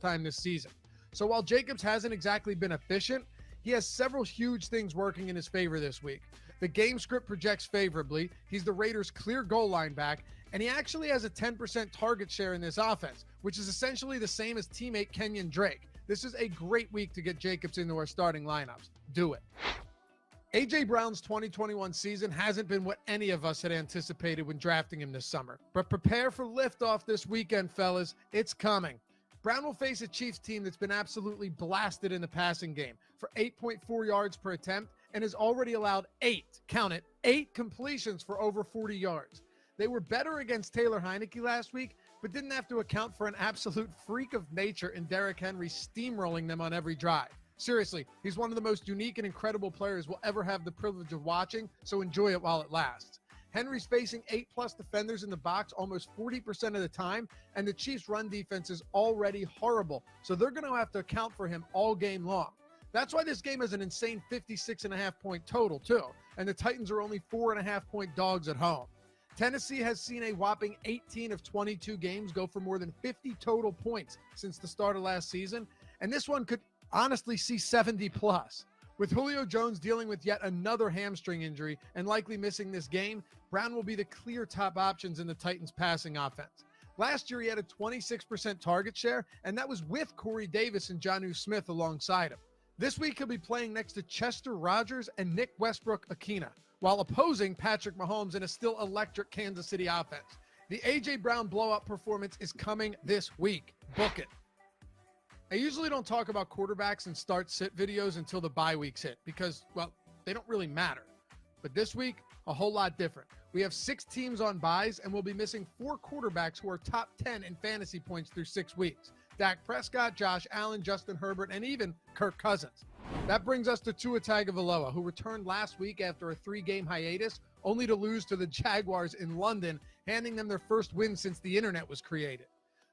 time this season. So while Jacobs hasn't exactly been efficient, he has several huge things working in his favor this week. The game script projects favorably. He's the Raiders' clear goal line back, and he actually has a 10% target share in this offense, which is essentially the same as teammate Kenyon Drake. This is a great week to get Jacobs into our starting lineups. Do it. A.J. Brown's 2021 season hasn't been what any of us had anticipated when drafting him this summer. But prepare for liftoff this weekend, fellas. It's coming. Brown will face a Chiefs team that's been absolutely blasted in the passing game for 8.4 yards per attempt and has already allowed 8 completions for over 40 yards. They were better against Taylor Heineke last week, but didn't have to account for an absolute freak of nature in Derrick Henry steamrolling them on every drive. Seriously, he's one of the most unique and incredible players we'll ever have the privilege of watching, so enjoy it while it lasts. Henry's facing 8+ defenders in the box almost 40% of the time, and the Chiefs' run defense is already horrible, so they're going to have to account for him all game long. That's why this game has an insane 56.5-point total, too, and the Titans are only 4.5-point dogs at home. Tennessee has seen a whopping 18 of 22 games go for more than 50 total points since the start of last season, and this one could honestly see 70+. With Julio Jones dealing with yet another hamstring injury and likely missing this game, Brown will be the clear top options in the Titans' passing offense. Last year, he had a 26% target share, and that was with Corey Davis and Jonnu Smith alongside him. This week, he'll be playing next to Chester Rogers and Nick Westbrook-Akina, while opposing Patrick Mahomes in a still electric Kansas City offense. The A.J. Brown blow-up performance is coming this week. Book it. I usually don't talk about quarterbacks and start-sit videos until the bye weeks hit because, well, they don't really matter. But this week, a whole lot different. We have 6 teams on byes, and we'll be missing 4 quarterbacks who are top 10 in fantasy points through 6 weeks. Dak Prescott, Josh Allen, Justin Herbert, and even Kirk Cousins. That brings us to Tua Tagovailoa, who returned last week after a 3-game hiatus, only to lose to the Jaguars in London, handing them their first win since the internet was created.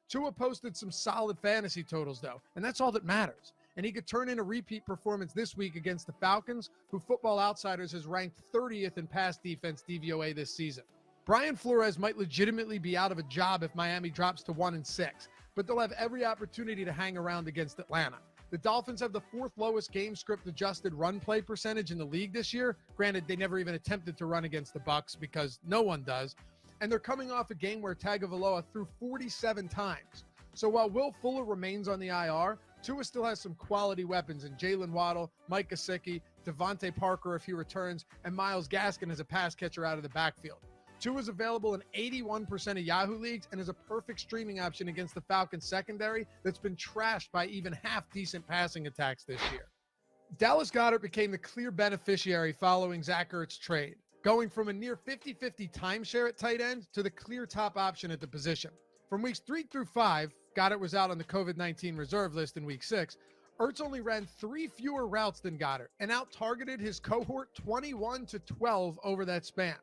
Tua posted some solid fantasy totals, though, and that's all that matters. And he could turn in a repeat performance this week against the Falcons, who Football Outsiders has ranked 30th in pass defense DVOA this season. Brian Flores might legitimately be out of a job if Miami drops to 1-6, but they'll have every opportunity to hang around against Atlanta. The Dolphins have the 4th lowest game script adjusted run play percentage in the league this year. Granted, they never even attempted to run against the Bucs because no one does. And they're coming off a game where Tagovailoa threw 47 times. So while Will Fuller remains on the IR, Tua still has some quality weapons in Jalen Waddle, Mike Gesicki, Devontae Parker if he returns, and Myles Gaskin as a pass catcher out of the backfield. Tua is available in 81% of Yahoo leagues and is a perfect streaming option against the Falcons secondary that's been trashed by even half-decent passing attacks this year. Dallas Goedert became the clear beneficiary following Zach Ertz's trade, going from a near 50-50 timeshare at tight end to the clear top option at the position. From weeks 3 through 5, Goedert was out on the COVID-19 reserve list in week 6. Ertz only ran 3 fewer routes than Goedert and out-targeted his cohort 21-12 over that span.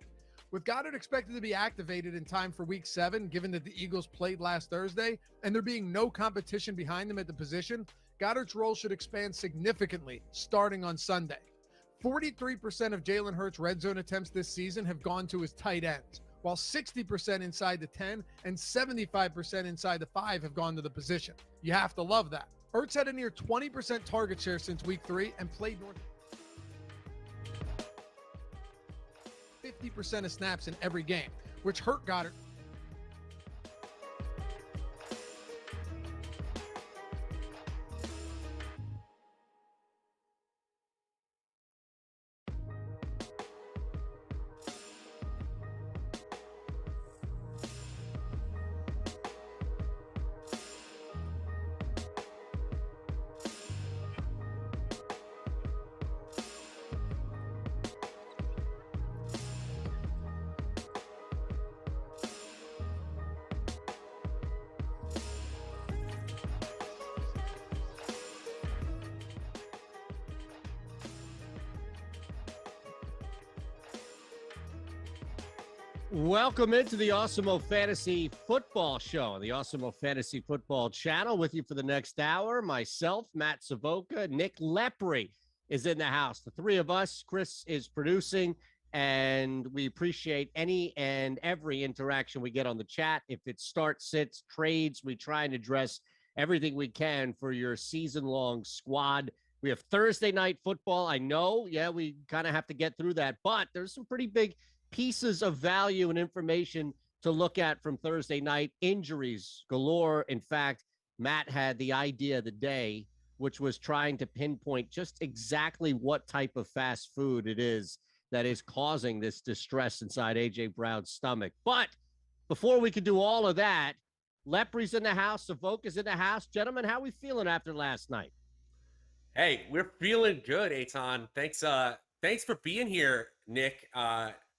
With Goedert expected to be activated in time for week 7, given that the Eagles played last Thursday, and there being no competition behind them at the position, Goedert's role should expand significantly starting on Sunday. 43% of Jalen Hurts' red zone attempts this season have gone to his tight ends, while 60% inside the 10 and 75% inside the 5 have gone to the position. You have to love that. Ertz had a near 20% target share since week 3 and played north 50% of snaps in every game, which hurt Goedert. Welcome into the Awesemo Fantasy Football Show, the Awesemo Fantasy Football Channel. With you for the next hour, myself, Matt Savoca, Nick Lepre is in the house. The three of us, Chris is producing, and we appreciate any and every interaction we get on the chat. If it starts, sits, trades, we try and address everything we can for your season-long squad. We have Thursday night football. I know, yeah, we kind of have to get through that, but there's some pretty big pieces of value and information to look at from Thursday night. Injuries galore. In fact, Matt had the idea of the day, which was trying to pinpoint just exactly what type of fast food it is that is causing this distress inside A.J. Brown's stomach. But before we could do all of that, Leprey's in the house, Savoca's in the house. Gentlemen, how are we feeling after last night? Hey, we're feeling good, Eitan. Thanks for being here, Nick.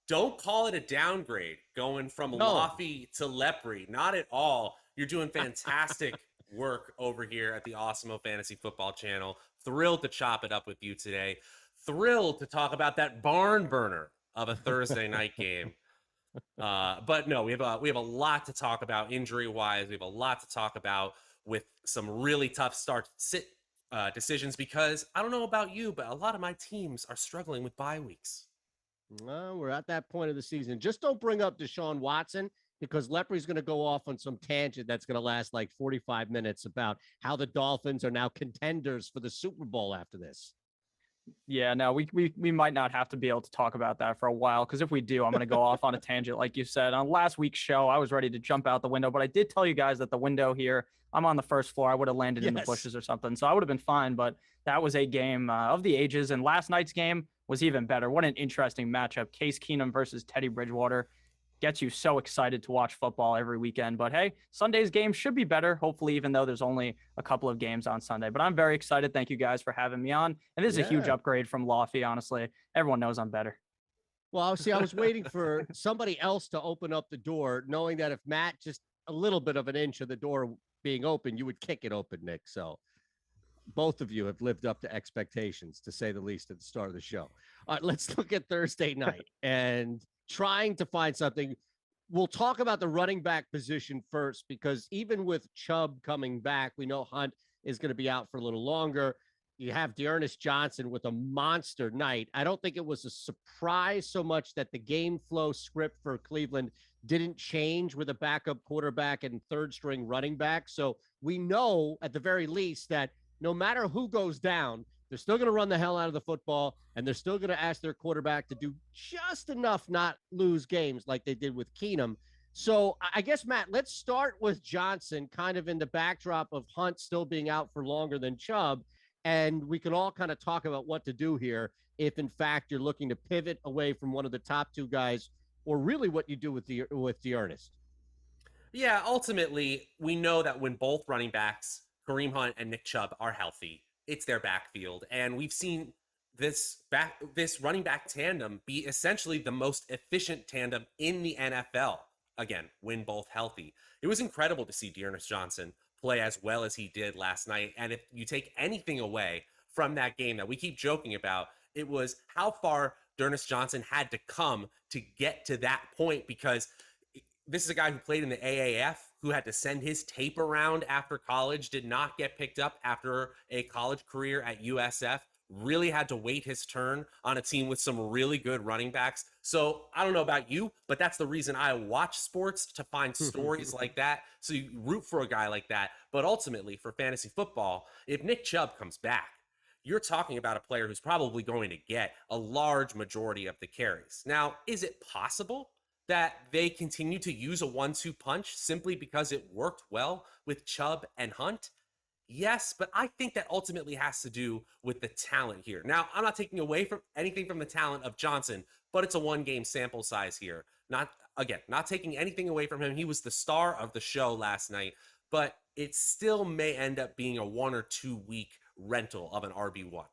Don't call it a downgrade going from Laffy to Leprey. Not at all. You're doing fantastic work over here at the Awesemo Fantasy Football Channel. Thrilled to chop it up with you today. Thrilled to talk about that barn burner of a Thursday night game. But no, we have a lot to talk about injury-wise. We have a lot to talk about with some really tough start-sit decisions, because I don't know about you, but a lot of my teams are struggling with bye weeks. Well, we're at that point of the season. Just don't bring up DeShaun Watson, because Leprey's going to go off on some tangent that's going to last like 45 minutes about how the Dolphins are now contenders for the Super Bowl after this. Yeah, no, we might not have to be able to talk about that for a while, because if we do, I'm going to go off on a tangent. Like you said, on last week's show, I was ready to jump out the window, but I did tell you guys that the window here, I'm on the first floor. I would have landed in the bushes or something, so I would have been fine, but that was a game of the ages, and last night's game was even better. What an interesting matchup. Case Keenum versus Teddy Bridgewater. Gets you so excited to watch football every weekend. But hey, Sunday's game should be better, hopefully, even though there's only a couple of games on Sunday. But I'm very excited. Thank you guys for having me on. And this is a huge upgrade from Laffy, honestly. Everyone knows I'm better. Well, see, I was waiting for somebody else to open up the door, knowing that if Matt just a little bit of an inch of the door being open, you would kick it open, Nick. So both of you have lived up to expectations, to say the least, at the start of the show. All right, let's look at Thursday night and trying to find something. We'll talk about the running back position first, because even with Chubb coming back, we know Hunt is going to be out for a little longer. You have Dearness Johnson with a monster night. I don't think it was a surprise so much that the game flow script for Cleveland didn't change with a backup quarterback and third string running back. So we know at the very least that no matter who goes down, they're still going to run the hell out of the football, and they're still going to ask their quarterback to do just enough not lose games like they did with Keenum. So I guess, Matt, let's start with Johnson, kind of in the backdrop of Hunt still being out for longer than Chubb, and we can all kind of talk about what to do here if, in fact, you're looking to pivot away from one of the top two guys, or really what you do with Dearness. Yeah, ultimately, we know that when both running backs, Kareem Hunt and Nick Chubb, are healthy, it's their backfield. And we've seen this running back tandem be essentially the most efficient tandem in the NFL. Again, when both healthy. It was incredible to see Dearness Johnson play as well as he did last night. And if you take anything away from that game that we keep joking about, it was how far Dearness Johnson had to come to get to that point, because this is a guy who played in the AAF, who had to send his tape around after college, did not get picked up after a college career at USF, really had to wait his turn on a team with some really good running backs. So I don't know about you, but that's the reason I watch sports, to find stories like that. So you root for a guy like that. But ultimately, for fantasy football, if Nick Chubb comes back, you're talking about a player who's probably going to get a large majority of the carries. Now, is it possible that they continue to use a 1-2 punch simply because it worked well with Chubb and Hunt? Yes, but I think that ultimately has to do with the talent here. Now, I'm not taking away from anything from the talent of Johnson, but it's a one-game sample size here. Not taking anything away from him. He was the star of the show last night, but it still may end up being a 1 or 2 week rental of an RB1.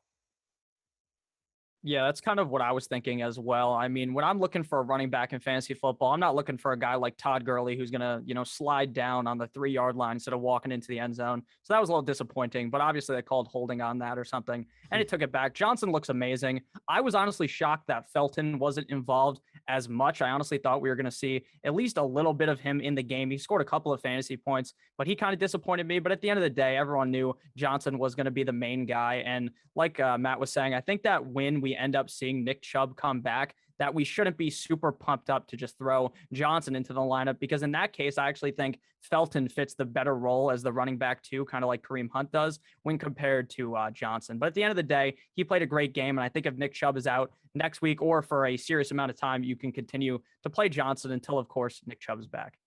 Yeah, that's kind of what I was thinking as well. I mean, when I'm looking for a running back in fantasy football, I'm not looking for a guy like Todd Gurley who's going to, slide down on the 3-yard line instead of walking into the end zone. So that was a little disappointing, but obviously they called holding on that or something, and it took it back. Johnson looks amazing. I was honestly shocked that Felton wasn't involved as much. I honestly thought we were going to see at least a little bit of him in the game. He scored a couple of fantasy points, but he kind of disappointed me. But at the end of the day, everyone knew Johnson was going to be the main guy. And like Matt was saying, I think that when we end up seeing Nick Chubb come back, that we shouldn't be super pumped up to just throw Johnson into the lineup, because in that case, I actually think Felton fits the better role as the running back too, kind of like Kareem Hunt does when compared to Johnson. But at the end of the day, he played a great game. And I think if Nick Chubb is out next week or for a serious amount of time, you can continue to play Johnson until, of course, Nick Chubb is back.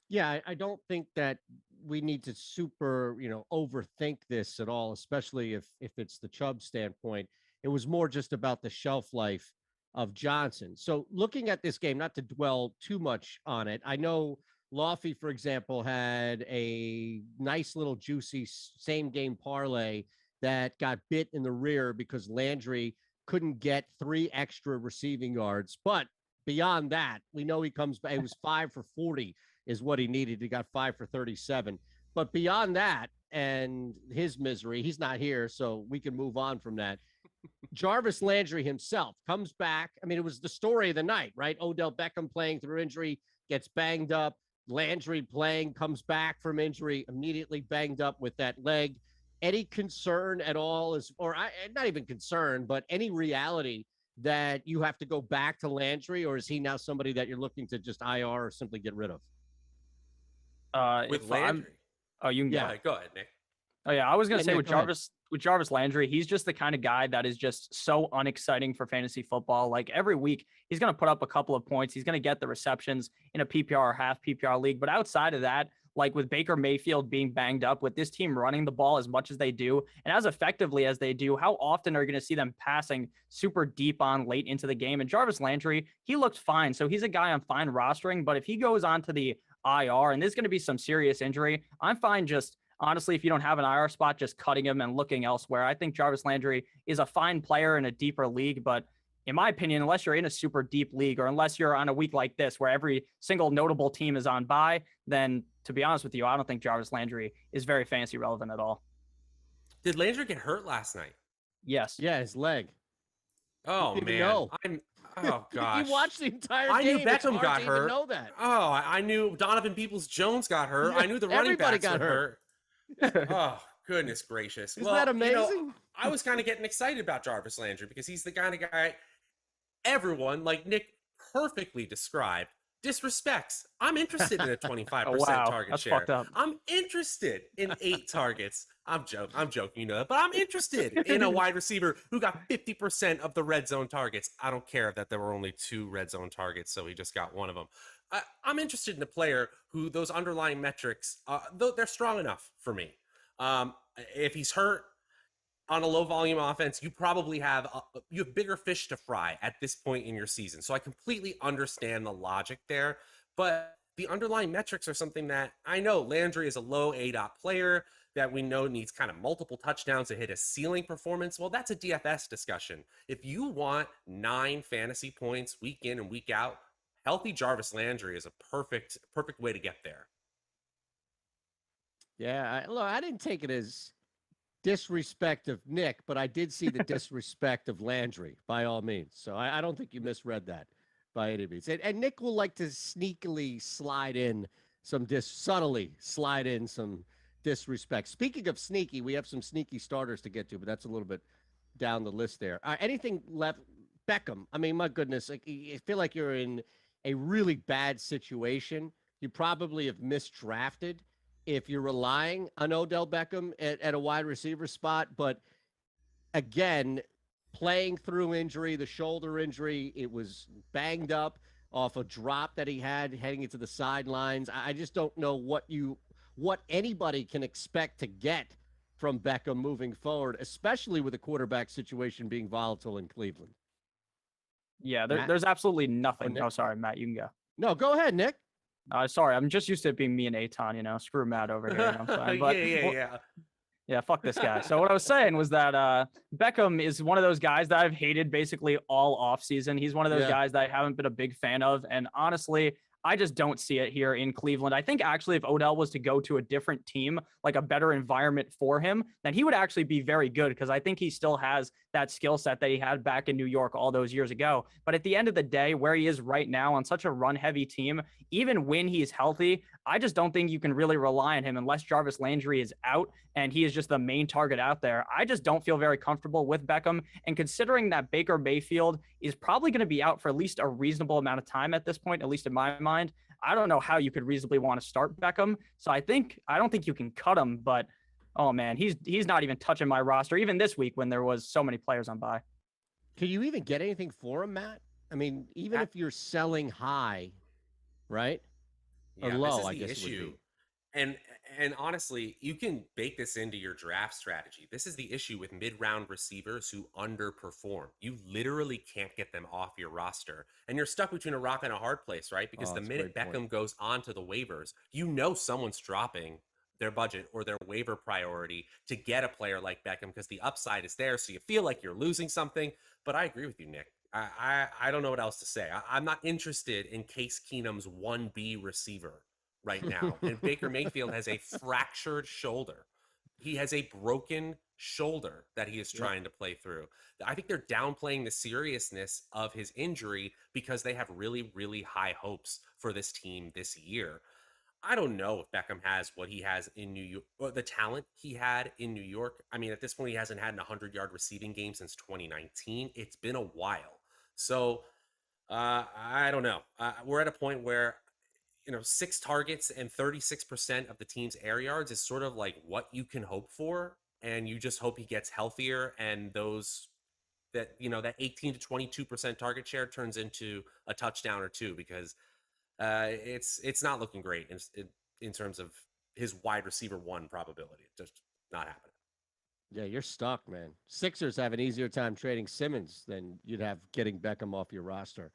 Yeah, I don't think that we need to super, overthink this at all, especially if it's the Chubb standpoint. It was more just about the shelf life of Johnson. So looking at this game, not to dwell too much on it, I know Laffy, for example, had a nice little juicy same game parlay that got bit in the rear because Landry couldn't get 3 extra receiving yards. But beyond that, we know he comes back. It was 5 for 40 is what he needed. He got 5 for 37. But beyond that and his misery, he's not here, so we can move on from that. Jarvis Landry himself comes back. I mean, it was the story of the night, right? Odell Beckham playing through injury, gets banged up. Landry playing, comes back from injury, immediately banged up with that leg. Any concern at all not even concern, but any reality that you have to go back to Landry, or is he now somebody that you're looking to just IR or simply get rid of? With Landry? You can go ahead, Nick. Oh yeah, I was gonna say Nick, with Jarvis Landry, he's just the kind of guy that is just so unexciting for fantasy football. Like every week, he's gonna put up a couple of points. He's gonna get the receptions in a PPR or half PPR league. But outside of that, like with Baker Mayfield being banged up, with this team running the ball as much as they do and as effectively as they do, how often are you going to see them passing super deep on late into the game? And Jarvis Landry, he looked fine. So he's a guy I'm fine rostering. But if he goes on to the IR and there's going to be some serious injury, I'm fine just honestly, if you don't have an IR spot, just cutting him and looking elsewhere. I think Jarvis Landry is a fine player in a deeper league, but in my opinion, unless you're in a super deep league or unless you're on a week like this where every single notable team is on bye, then to be honest with you, I don't think Jarvis Landry is very fantasy relevant at all. Did Landry get hurt last night? Yes. Yeah, his leg. Oh, man. Know. Oh, gosh. You watched the entire game. I knew Beckham got hurt. Know that. Oh, I knew Donovan Peoples-Jones got hurt. I knew the running backs got hurt. Oh, goodness gracious. Isn't that amazing? I was kind of getting excited about Jarvis Landry because he's the kind of guy everyone, like Nick perfectly described, disrespects. I'm interested in a 25% target That's share. fucked up. I'm interested in 8 targets. I'm joking, but I'm interested in a wide receiver who got 50% of the red zone targets. I don't care that there were only 2 red zone targets, so he just got one of them. I'm interested in a player who those underlying metrics, they're strong enough for me. If he's hurt on a low volume offense, you probably have bigger fish to fry at this point in your season. So I completely understand the logic there, but the underlying metrics are something that I know Landry is a low ADOT player that we know needs kind of multiple touchdowns to hit a ceiling performance. Well, that's a DFS discussion. If you want 9 fantasy points week in and week out, healthy Jarvis Landry is a perfect way to get there. Yeah, I didn't take it as disrespect of Nick, but I did see the disrespect of Landry by all means. So I don't think you misread that by any means. And Nick will like to sneakily slide in subtly slide in some disrespect. Speaking of sneaky, we have some sneaky starters to get to, but that's a little bit down the list there. Anything left? Beckham. I mean, my goodness, I feel like you're in a really bad situation. You probably have misdrafted if you're relying on Odell Beckham at a wide receiver spot. But again, playing through injury, the shoulder injury, it was banged up off a drop that he had heading into the sidelines. I just don't know what anybody can expect to get from Beckham moving forward, especially with the quarterback situation being volatile in Cleveland. Yeah, there's absolutely nothing. Oh, sorry, Matt, you can go. No, go ahead, Nick. Sorry, I'm just used to it being me and Eitan, screw Matt over here. I'm fine. But, yeah, fuck this guy. So what I was saying was that Beckham is one of those guys that I've hated basically all offseason. He's one of those guys that I haven't been a big fan of. And honestly, I just don't see it here in Cleveland. I think actually if Odell was to go to a different team, like a better environment for him, then he would actually be very good because I think he still has that skill set that he had back in New York all those years ago. But at the end of the day, where he is right now on such a run heavy team, even when he's healthy, I just don't think you can really rely on him unless Jarvis Landry is out and he is just the main target out there. I just don't feel very comfortable with Beckham. And considering that Baker Mayfield is probably going to be out for at least a reasonable amount of time at this point, at least in my mind, I don't know how you could reasonably want to start Beckham. So I don't think you can cut him, but oh man, he's not even touching my roster, even this week when there was so many players on bye. Can you even get anything for him, Matt? I mean, even if you're selling high, right? Or low, I guess it would be. And honestly, you can bake this into your draft strategy. This is the issue with mid-round receivers who underperform. You literally can't get them off your roster. And you're stuck between a rock and a hard place, right? Because the minute Beckham goes onto the waivers, you know someone's dropping their budget or their waiver priority to get a player like Beckham because the upside is there. So you feel like you're losing something. But I agree with you, Nick. I don't know what else to say. I'm not interested in Case Keenum's 1B receiver right now. And Baker Mayfield has a fractured shoulder. He has a broken shoulder that he is trying to play through. I think they're downplaying the seriousness of his injury because they have really, really high hopes for this team this year. I don't know if Beckham has what he has in New York, or the talent he had in New York. I mean, at this point, he hasn't had a 100-yard receiving game since 2019. It's been a while. So I don't know. We're at a point where 6 targets and 36% of the team's air yards is sort of like what you can hope for. And you just hope he gets healthier and that 18 to 22% target share turns into a touchdown or two, because it's not looking great in terms of his wide receiver 1 probability. It's just not happening. Yeah, you're stuck, man. Sixers have an easier time trading Simmons than you'd have getting Beckham off your roster,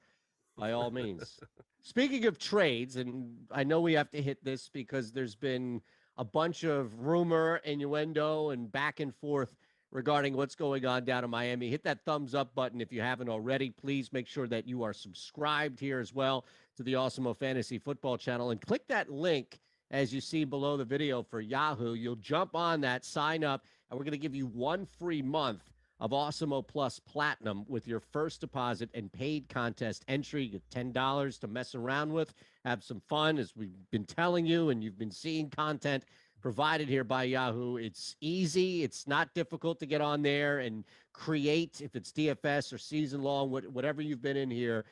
by all means. Speaking of trades, and I know we have to hit this because there's been a bunch of rumor, innuendo, and back and forth regarding what's going on down in Miami. Hit that thumbs up button if you haven't already. Please make sure that you are subscribed here as well to the Awesemo Fantasy Football channel, and click that link as you see below the video for Yahoo. You'll jump on that, sign up, and we're going to give you 1 free month of Awesemo Plus Platinum with your first deposit and paid contest entry. You get $10 to mess around with, have some fun, as we've been telling you, and you've been seeing content provided here by Yahoo. It's easy. It's not difficult to get on there and create, if it's DFS or season long, whatever you've been in here.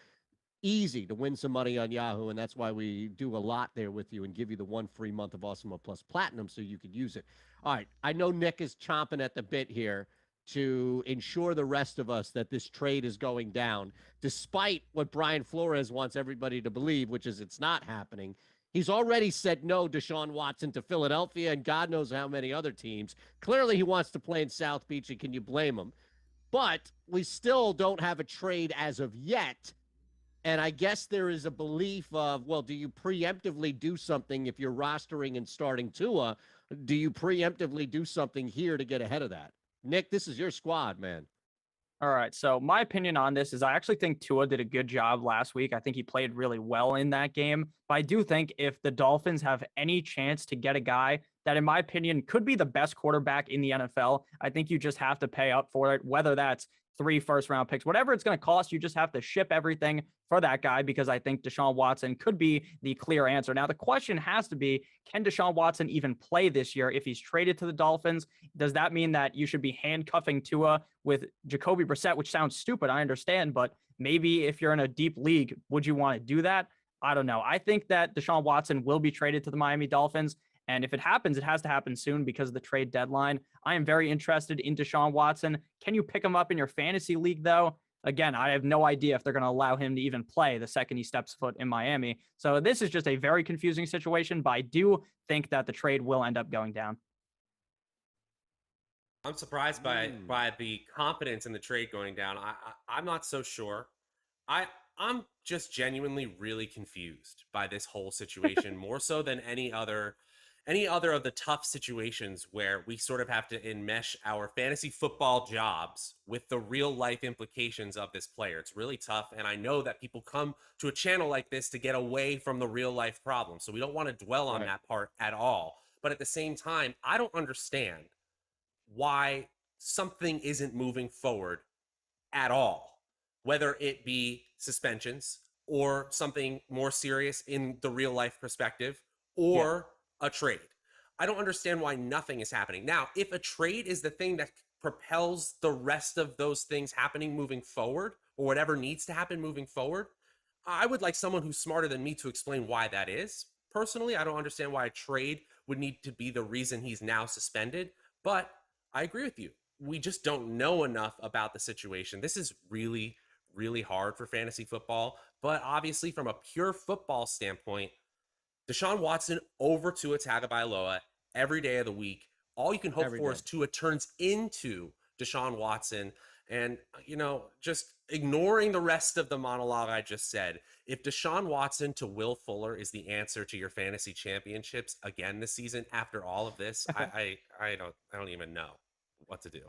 Easy to win some money on Yahoo, and that's why we do a lot there with you and give you the 1 free month of Awesemo Plus Platinum so you could use it. All right, I know Nick is chomping at the bit here to ensure the rest of us that this trade is going down, despite what Brian Flores wants everybody to believe, which is it's not happening. He's already said no DeShaun Watson to Philadelphia and God knows how many other teams. Clearly he wants to play in South Beach, and can you blame him? But we still don't have a trade as of yet. And I guess there is a belief of, well, do you preemptively do something if you're rostering and starting Tua? Do you preemptively do something here to get ahead of that? Nick, this is your squad, man. All right. So my opinion on this is I actually think Tua did a good job last week. I think he played really well in that game. But I do think if the Dolphins have any chance to get a guy that, in my opinion, could be the best quarterback in the NFL, I think you just have to pay up for it, whether that's 3 first-round picks, whatever it's going to cost. You just have to ship everything for that guy, because I think DeShaun Watson could be the clear answer. Now, the question has to be, can DeShaun Watson even play this year if he's traded to the Dolphins? Does that mean that you should be handcuffing Tua with Jacoby Brissett, which sounds stupid, I understand, but maybe if you're in a deep league, would you want to do that? I don't know. I think that DeShaun Watson will be traded to the Miami Dolphins. And if it happens, it has to happen soon because of the trade deadline. I am very interested in DeShaun Watson. Can you pick him up in your fantasy league, though? Again, I have no idea if they're going to allow him to even play the second he steps foot in Miami. So this is just a very confusing situation, but I do think that the trade will end up going down. I'm surprised by the confidence in the trade going down. I'm not so sure. I'm just genuinely really confused by this whole situation, more so than any other any other of the tough situations where we sort of have to enmesh our fantasy football jobs with the real life implications of this player. It's really tough. And I know that people come to a channel like this to get away from the real life problem. So we don't want to dwell on that part at all. But at the same time, I don't understand why something isn't moving forward at all, whether it be suspensions or something more serious in the real life perspective or a trade. I don't understand why nothing is happening. Now, if a trade is the thing that propels the rest of those things happening moving forward, or whatever needs to happen moving forward, I would like someone who's smarter than me to explain why that is. Personally, I don't understand why a trade would need to be the reason he's now suspended, but I agree with you. We just don't know enough about the situation. This is really, really hard for fantasy football, but obviously from a pure football standpoint, DeShaun Watson over Tua Tagovailoa every day of the week. All you can hope for is Tua turns into DeShaun Watson. And, just ignoring the rest of the monologue I just said, if DeShaun Watson to Will Fuller is the answer to your fantasy championships again this season, after all of this, I don't even know what to do.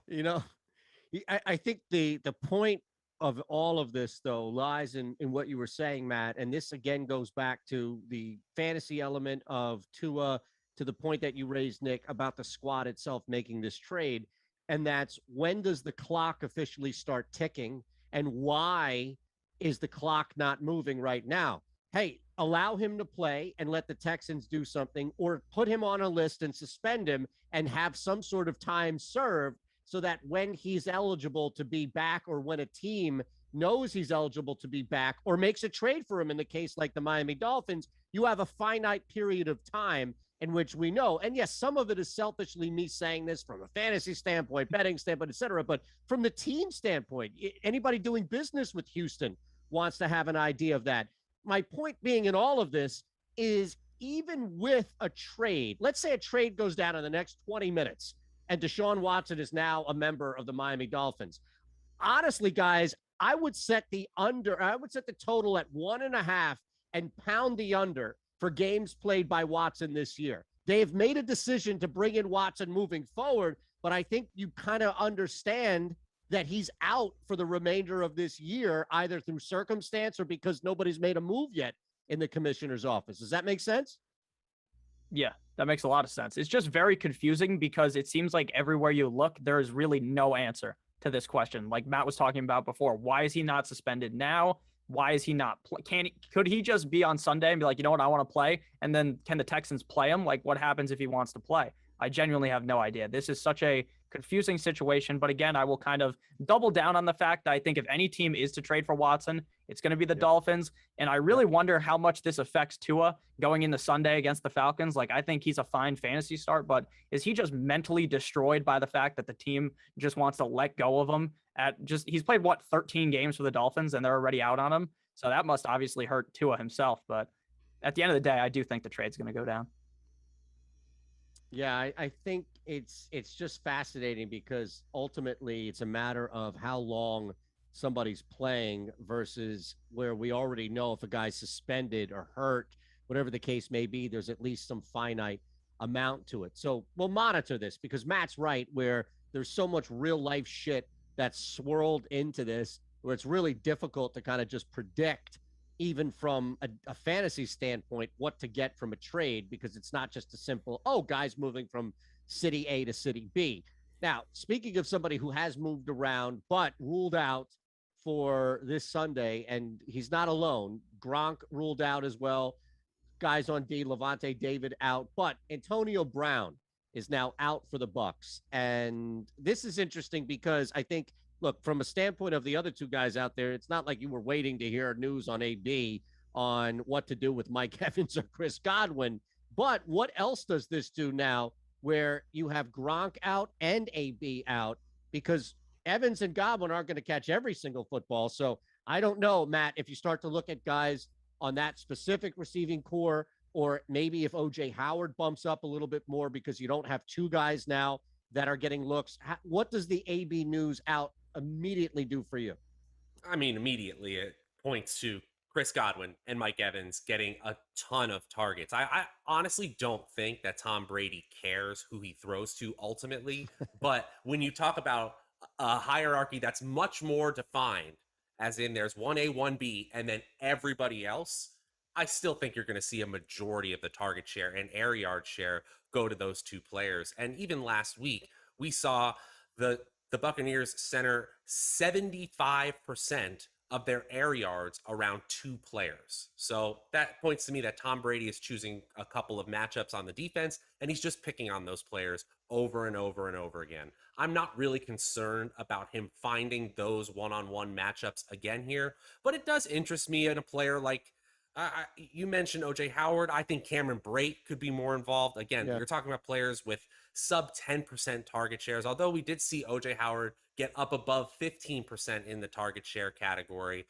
I think the point of all of this, though, lies in what you were saying, Matt. And this, again, goes back to the fantasy element of Tua, to the point that you raised, Nick, about the squad itself making this trade. And that's, when does the clock officially start ticking? And why is the clock not moving right now? Hey, allow him to play and let the Texans do something, or put him on a list and suspend him and have some sort of time served, so that when he's eligible to be back, or when a team knows he's eligible to be back or makes a trade for him, in the case like the Miami Dolphins, you have a finite period of time in which we know. And yes, some of it is selfishly me saying this from a fantasy standpoint, betting standpoint, et cetera. But from the team standpoint, anybody doing business with Houston wants to have an idea of that. My point being in all of this is, even with a trade, let's say a trade goes down in the next 20 minutes, and DeShaun Watson is now a member of the Miami Dolphins. Honestly, guys, I would set the total at 1.5 and pound the under for games played by Watson this year. They have made a decision to bring in Watson moving forward, but I think you kind of understand that he's out for the remainder of this year, either through circumstance or because nobody's made a move yet in the commissioner's office. Does that make sense? Yeah, that makes a lot of sense. It's just very confusing because it seems like everywhere you look, there is really no answer to this question. Like Matt was talking about before, why is he not suspended now? Why is he not? Could he just be on Sunday and be like, you know what, I want to play? And then can the Texans play him? Like, what happens if he wants to play? I genuinely have no idea. This is such a confusing situation. But again, I will kind of double down on the fact that I think if any team is to trade for Watson, it's going to be the Dolphins. And I really wonder how much this affects Tua going into Sunday against the Falcons. Like, I think he's a fine fantasy start, but is he just mentally destroyed by the fact that the team just wants to let go of him? He's played 13 games for the Dolphins, and they're already out on him. So that must obviously hurt Tua himself. But at the end of the day, I do think the trade's going to go down. Yeah, I think it's just fascinating, because ultimately it's a matter of how long somebody's playing versus where we already know if a guy's suspended or hurt, whatever the case may be, there's at least some finite amount to it. So we'll monitor this, because Matt's right, where there's so much real life shit that's swirled into this, where it's really difficult to kind of just predict, even from a fantasy standpoint, what to get from a trade, because it's not just a simple, guys moving from city A to city B. Now, speaking of somebody who has moved around but ruled out for this Sunday, and he's not alone, Gronk ruled out as well. Guys on D, Levante David out, but Antonio Brown is now out for the Bucs. And this is interesting because I think, look, from a standpoint of the other two guys out there, it's not like you were waiting to hear news on AB on what to do with Mike Evans or Chris Godwin. But what else does this do now, where you have Gronk out and AB out? Because Evans and Godwin aren't going to catch every single football. So I don't know, Matt, if you start to look at guys on that specific receiving core, or maybe if OJ Howard bumps up a little bit more because you don't have two guys now that are getting looks. What does the AB news out immediately do for you? I mean, immediately it points to Chris Godwin and Mike Evans getting a ton of targets. I honestly don't think that Tom Brady cares who he throws to ultimately. But when you talk about a hierarchy that's much more defined, as in there's 1A, 1B, and then everybody else, I still think you're going to see a majority of the target share and air yard share go to those two players. And even last week, we saw the Buccaneers center 75% of their air yards around two players. So that points to me that Tom Brady is choosing a couple of matchups on the defense, and he's just picking on those players over and over and over again. I'm not really concerned about him finding those one-on-one matchups again here, but it does interest me in a player like you mentioned OJ Howard. I think Cameron Brate could be more involved. Again, You're talking about players with sub 10% target shares, although we did see OJ Howard get up above 15% in the target share category.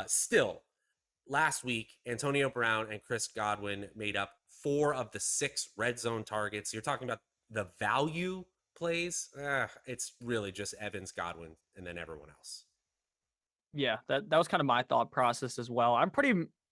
Still, last week, Antonio Brown and Chris Godwin made up 4 of the 6 red zone targets. You're talking about the value plays. It's really just Evans, Godwin, and then everyone else. Yeah, that was kind of my thought process as well.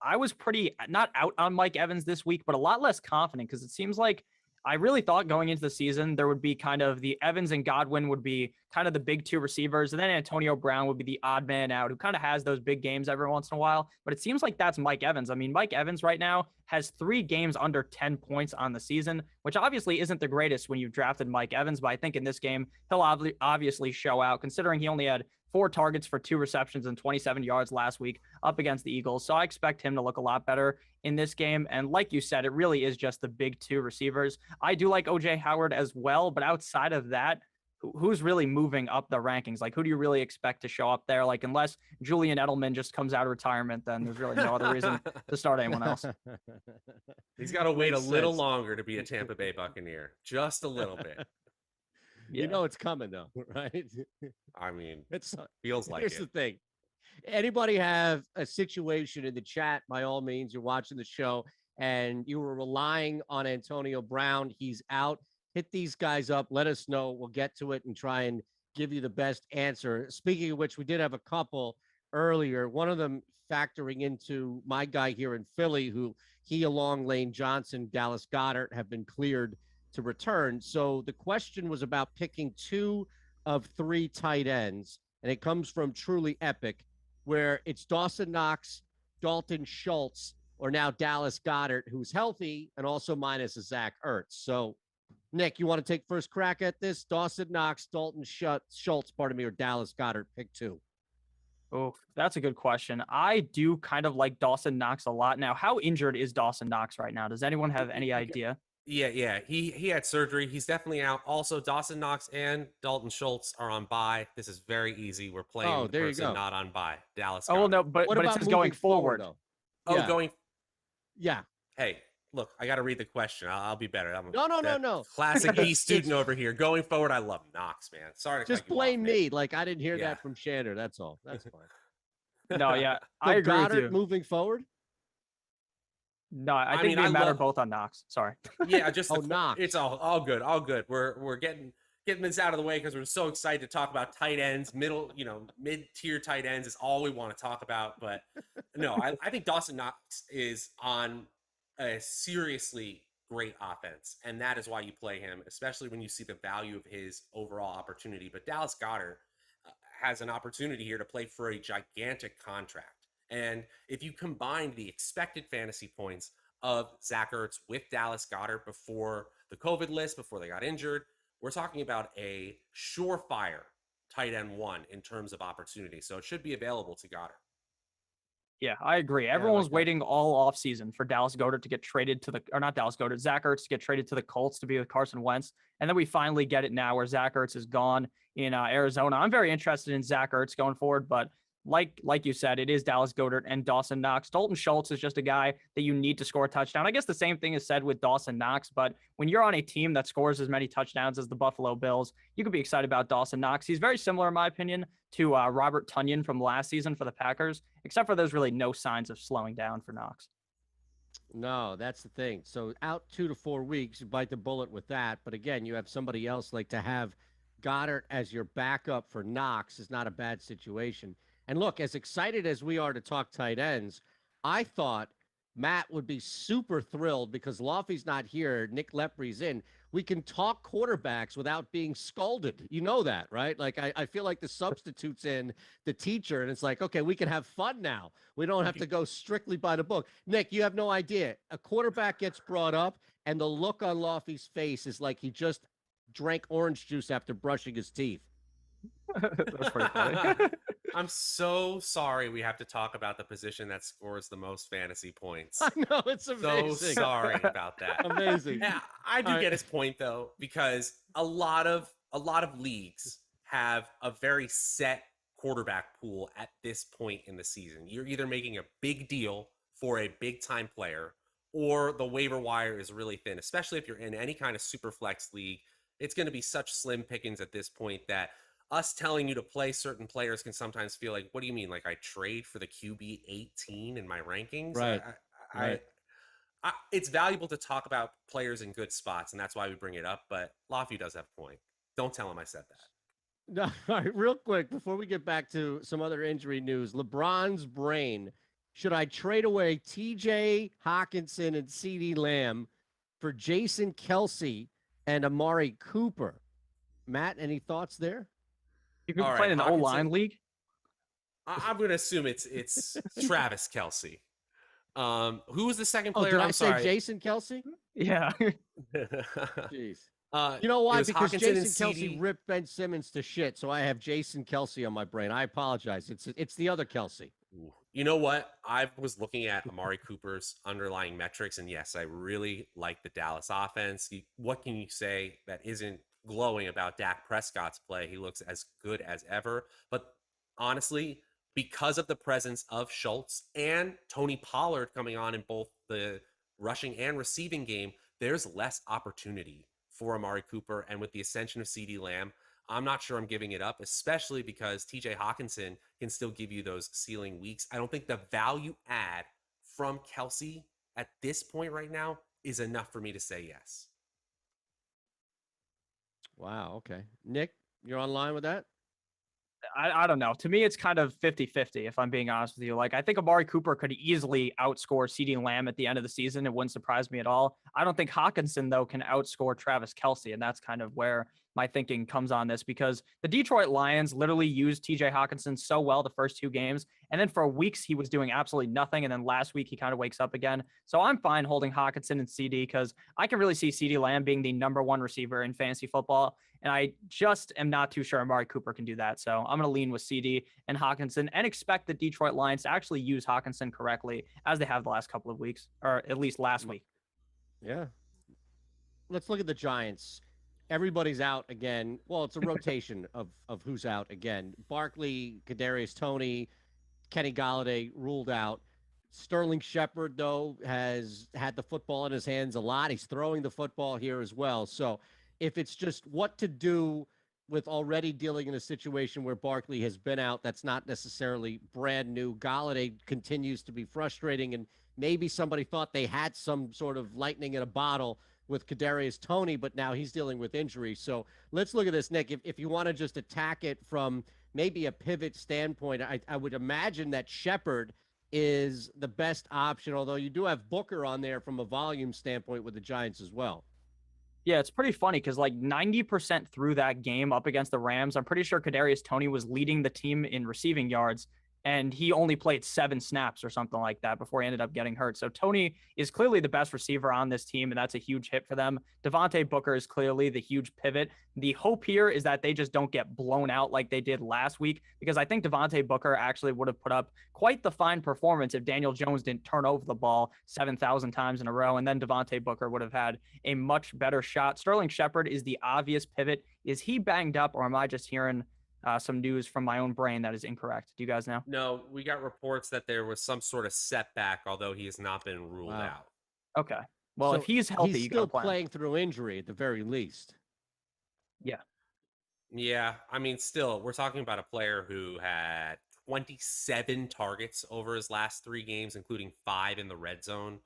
I was pretty not out on Mike Evans this week, but a lot less confident because it seems like I really thought going into the season there would be kind of the Evans and Godwin would be kind of the big 2 receivers, and then Antonio Brown would be the odd man out who kind of has those big games every once in a while. But it seems like that's Mike Evans. I mean, Mike Evans right now has 3 games under 10 points on the season, which obviously isn't the greatest when you've drafted Mike Evans, but I think in this game he'll obviously show out considering he only had 4 targets for 2 receptions and 27 yards last week up against the Eagles. So I expect him to look a lot better in this game. And like you said, it really is just the big 2 receivers. I do like OJ Howard as well, but outside of that, who's really moving up the rankings? Like, who do you really expect to show up there? Like, unless Julian Edelman just comes out of retirement, then there's really no other reason to start anyone else. He's got to wait a little longer to be a Tampa Bay Buccaneer. Just a little bit. Yeah. You know it's coming, though, right? I mean, it feels like here's it. The thing. Anybody have a situation in the chat, by all means, you're watching the show, and you were relying on Antonio Brown. He's out. Hit these guys up. Let us know. We'll get to it and try and give you the best answer. Speaking of which, we did have a couple earlier. One of them factoring into my guy here in Philly, who he, along Lane Johnson, Dallas Goedert, have been cleared to return. So the question was about picking 2 of 3 tight ends, and it comes from Truly Epic, where it's Dawson Knox, Dalton Schultz, or now Dallas Goedert, who's healthy and also minus a Zach Ertz. So, Nick, you want to take first crack at this? Dawson Knox, Dalton Schultz, or Dallas Goedert, pick 2. Oh, that's a good question. I do kind of like Dawson Knox a lot. Now, how injured is Dawson Knox right now? Does anyone have any idea? Yeah. He had surgery. He's definitely out. Also, Dawson Knox and Dalton Schultz are on bye. This is very easy. We're playing the person not on bye. Dallas. Oh, well, no, but it says going forward. Though? Oh, yeah. Going. Yeah. Hey, look, I got to read the question. I'll be better. No. Classic E student over here. Going forward, I love Knox, man. Sorry to just blame me. Like I didn't hear that from Shander. That's all. That's fine. No, yeah, I agree Goddard with you. Moving forward. No, I think they matter both on Knox. Sorry. Yeah, just Knox. It's all good. All good. We're getting this out of the way because we're so excited to talk about tight ends. Mid-tier tight ends is all we want to talk about. But no, I think Dawson Knox is on a seriously great offense, and that is why you play him, especially when you see the value of his overall opportunity. But Dallas Goedert has an opportunity here to play for a gigantic contract. And if you combine the expected fantasy points of Zach Ertz with Dallas Goedert before the COVID list, before they got injured, we're talking about a surefire tight end 1 in terms of opportunity. So it should be available to Goedert. Yeah, I agree. Everyone was waiting all offseason for Dallas Goedert to get traded to Zach Ertz to get traded to the Colts to be with Carson Wentz. And then we finally get it now where Zach Ertz is gone in Arizona. I'm very interested in Zach Ertz going forward, but like you said, it is Dallas Goedert and Dawson Knox. Dalton Schultz is just a guy that you need to score a touchdown. I guess the same thing is said with Dawson Knox, but when you're on a team that scores as many touchdowns as the Buffalo Bills, you could be excited about Dawson Knox. He's very similar, in my opinion, to Robert Tonyan from last season for the Packers, except for there's really no signs of slowing down for Knox. No, that's the thing. So out 2 to 4 weeks, you bite the bullet with that. But again, you have somebody else like to have Goddard as your backup for Knox is not a bad situation. And look, as excited as we are to talk tight ends, I thought Matt would be super thrilled because Laffy's not here. Nick Leprey's in. We can talk quarterbacks without being scolded. You know that, right? Like, I feel like the substitute's in the teacher, and it's like, okay, we can have fun now. We don't have to go strictly by the book. Nick, you have no idea. A quarterback gets brought up, and the look on Laffy's face is like he just drank orange juice after brushing his teeth. That's pretty funny. I'm so sorry we have to talk about the position that scores the most fantasy points. I know, it's So amazing. sorry about that. Amazing. Yeah, I do get his point though, because a lot of leagues have a very set quarterback pool at this point in the season. You're either making a big deal for a big time player, or the waiver wire is really thin, especially if you're in any kind of super flex league. It's going to be such slim pickings at this point that us telling you to play certain players can sometimes feel like, what do you mean? Like I trade for the QB 18 in my rankings? Right. Right. It's valuable to talk about players in good spots, and that's why we bring it up. But Laffy does have a point. Don't tell him I said that. No, all right, real quick, before we get back to some other injury news, LeBron's brain. Should I trade away TJ Hawkinson and CeeDee Lamb for Jason Kelsey and Amari Cooper? Matt, any thoughts there? You can All play right, in the Hawkinson. O-line league. I'm going to assume it's Travis Kelsey. Who was the second Oh, player? did I I'm say sorry. Jason Kelsey? Yeah. Jeez. You You know why? was Because Hawkinson and Jason Kelsey CD. ripped Ben Simmons to shit, so I have Jason Kelsey on my brain. I apologize. It's the other Kelsey. You know what? I was looking at Amari Cooper's underlying metrics, and yes, I really like the Dallas offense. What can you say that isn't glowing about Dak Prescott's play? He looks as good as ever. But honestly, because of the presence of Schultz and Tony Pollard coming on in both the rushing and receiving game, there's less opportunity for Amari Cooper. And with the ascension of CeeDee Lamb, I'm not sure I'm giving it up, especially because TJ Hawkinson can still give you those ceiling weeks. I don't think the value add from Kelsey at this point right now is enough for me to say yes. Wow. Okay. Nick, you're online with that? I don't know. To me, it's kind of 50-50, if I'm being honest with you. Like, I think Amari Cooper could easily outscore CeeDee Lamb at the end of the season. It wouldn't surprise me at all. I don't think Hawkinson, though, can outscore Travis Kelsey, and that's kind of where my thinking comes on this, because the Detroit Lions literally used TJ Hawkinson so well the first two games, and then for weeks he was doing absolutely nothing, and then last week he kind of wakes up again. So I'm fine holding Hawkinson and CD, because I can really see CeeDee Lamb being the number one receiver in fantasy football, and I just am not too sure Amari Cooper can do that. So I'm going to lean with CD and Hawkinson and expect the Detroit Lions to actually use Hawkinson correctly, as they have the last couple of weeks, or at least last week. Yeah. Let's look at the Giants. Everybody's out again. Well, it's a rotation of who's out again. Barkley, Kadarius Toney, Kenny Golladay ruled out. Sterling Shepard, though, has had the football in his hands a lot. He's throwing the football here as well. So if it's just what to do with already dealing in a situation where Barkley has been out, that's not necessarily brand new. Golladay continues to be frustrating, and maybe somebody thought they had some sort of lightning in a bottle with Kadarius Toney, but now he's dealing with injury. So let's look at this, Nick. If you want to just attack it from maybe a pivot standpoint, I would imagine that Shepard is the best option, although you do have Booker on there from a volume standpoint with the Giants as well. Yeah, it's pretty funny because like 90% through that game up against the Rams, I'm pretty sure Kadarius Toney was leading the team in receiving yards, and he only played 7 snaps or something like that before he ended up getting hurt. So Toney is clearly the best receiver on this team, and that's a huge hit for them. Devontae Booker is clearly the huge pivot. The hope here is that they just don't get blown out like they did last week, because I think Devontae Booker actually would have put up quite the fine performance if Daniel Jones didn't turn over the ball 7,000 times in a row, and then Devontae Booker would have had a much better shot. Sterling Shepard is the obvious pivot. Is he banged up, or am I just hearing some news from my own brain that is incorrect? Do you guys know? No, we got reports that there was some sort of setback, although he has not been ruled out. Okay. Well, So if he's healthy, he's you still gotta play him. playing through injury at the very least. Yeah. Yeah, I mean, still, we're talking about a player who had 27 targets over his last 3 games, including 5 in the red zone.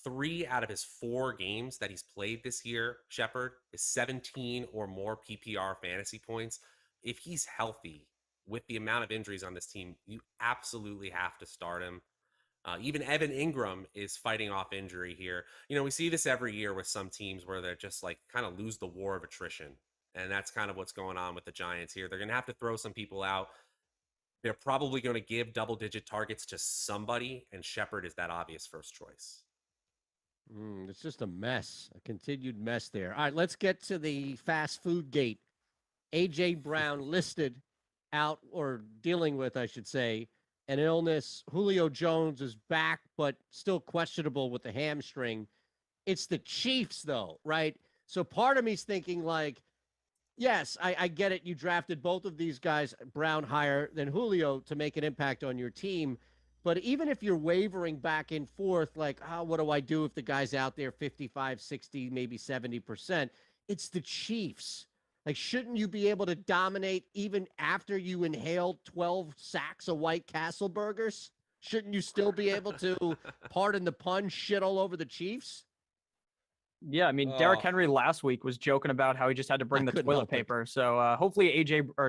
3 out of his 4 games that he's played this year, Shepard, is 17 or more PPR fantasy points. If he's healthy with the amount of injuries on this team, you absolutely have to start him. Even Evan Ingram is fighting off injury here. We see this every year with some teams where they're just like kind of lose the war of attrition. And that's kind of what's going on with the Giants here. They're going to have to throw some people out. They're probably going to give double-digit targets to somebody, and Shepard is that obvious first choice. It's just a mess, a continued mess there. All right, let's get to the fast food gate. A.J. Brown listed out, or dealing with, I should say, an illness. Julio Jones is back, but still questionable with the hamstring. It's the Chiefs, though, right? So part of me's thinking, like, yes, I get it. You drafted both of these guys, Brown higher than Julio, to make an impact on your team. But even if you're wavering back and forth, like, what do I do if the guy's out there 55, 60, maybe 70%? It's the Chiefs. Like, shouldn't you be able to dominate even after you inhaled 12 sacks of White Castle burgers? Shouldn't you still be able to, pardon the pun, shit all over the Chiefs? Yeah, I mean, Derrick Henry last week was joking about how he just had to bring the toilet paper. So hopefully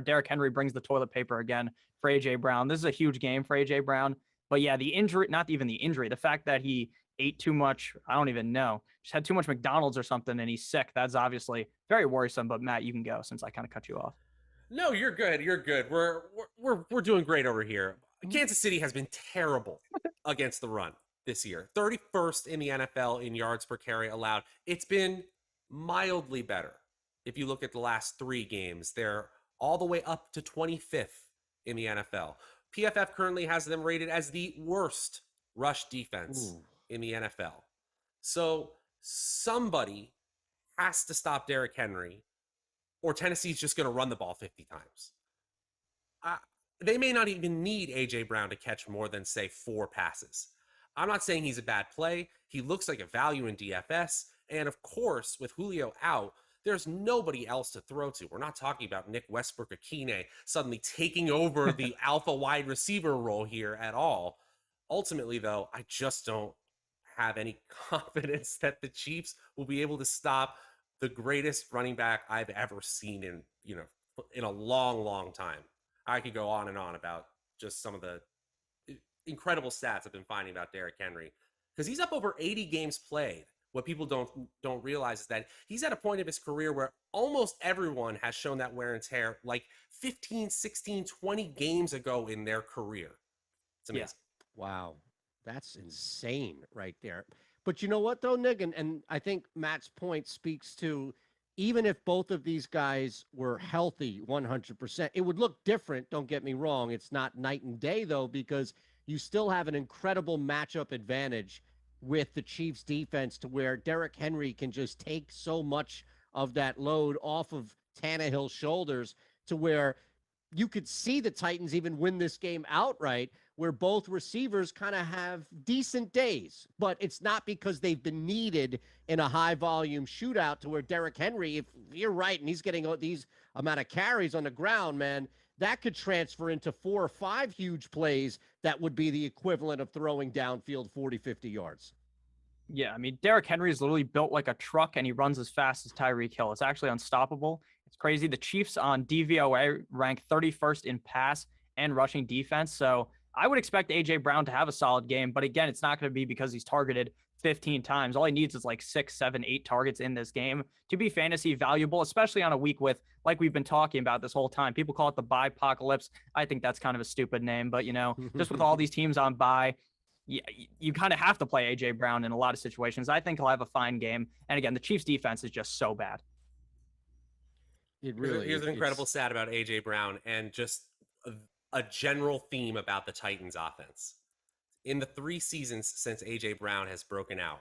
Derrick Henry brings the toilet paper again for A.J. Brown. This is a huge game for A.J. Brown. But yeah, the injury, not even the injury, the fact that he ate too much, I don't even know, just had too much McDonald's or something and he's sick. That's obviously very worrisome. But Matt, you can go since I kind of cut you off. No, you're good. You're good. We're doing great over here. Kansas City has been terrible against the run this year. 31st in the NFL in yards per carry allowed. It's been mildly better. If you look at the last 3 games, they're all the way up to 25th in the NFL. PFF currently has them rated as the worst rush defense in the NFL. So somebody has to stop Derrick Henry, or Tennessee's just going to run the ball 50 times. They may not even need A.J. Brown to catch more than, say, 4 passes. I'm not saying he's a bad play. He looks like a value in DFS. And of course, with Julio out, there's nobody else to throw to. We're not talking about Nick Westbrook-Akine suddenly taking over the alpha wide receiver role here at all. Ultimately, though, I just don't have any confidence that the Chiefs will be able to stop the greatest running back I've ever seen in a long, long time. I could go on and on about just some of the incredible stats I've been finding about Derrick Henry, because he's up over 80 games played. What people don't realize is that he's at a point of his career where almost everyone has shown that wear and tear like 15, 16, 20 games ago in their career. It's amazing. Yeah. Wow. That's insane right there. But you know what, though, Nick? And I think Matt's point speaks to, even if both of these guys were healthy 100%, it would look different. Don't get me wrong. It's not night and day, though, because you still have an incredible matchup advantage with the Chiefs defense, to where Derrick Henry can just take so much of that load off of Tannehill's shoulders, to where you could see the Titans even win this game outright, where both receivers kind of have decent days. But it's not because they've been needed in a high volume shootout, to where Derrick Henry, if you're right, and he's getting these amount of carries on the ground, man, that could transfer into 4 or 5 huge plays that would be the equivalent of throwing downfield 40, 50 yards. Yeah, I mean, Derrick Henry is literally built like a truck, and he runs as fast as Tyreek Hill. It's actually unstoppable. It's crazy. The Chiefs on DVOA rank 31st in pass and rushing defense. So I would expect A.J. Brown to have a solid game. But again, it's not going to be because he's targeted 15 times. All he needs is like 6, 7, 8 targets in this game to be fantasy valuable, especially on a week with, like we've been talking about this whole time. People call it the bye apocalypse. I think that's kind of a stupid name. But, just with all these teams on bye, you kind of have to play A.J. Brown in a lot of situations. I think he'll have a fine game. And again, the Chiefs defense is just so bad. Here's an incredible stat about A.J. Brown, and just a general theme about the Titans offense. In the 3 seasons since A.J. Brown has broken out,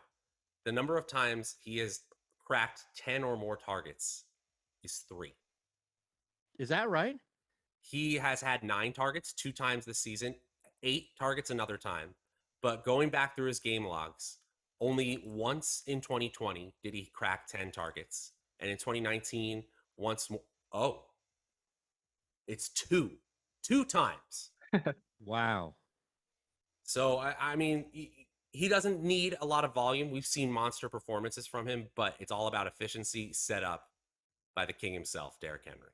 the number of times he has cracked 10 or more targets is 3. Is that right? He has had 9 targets 2 times this season, 8 targets another time. But going back through his game logs, only once in 2020 did he crack 10 targets. And in 2019, once more. Oh, it's 2 times. Wow. So, I mean, he doesn't need a lot of volume. We've seen monster performances from him, but it's all about efficiency set up by the king himself, Derrick Henry.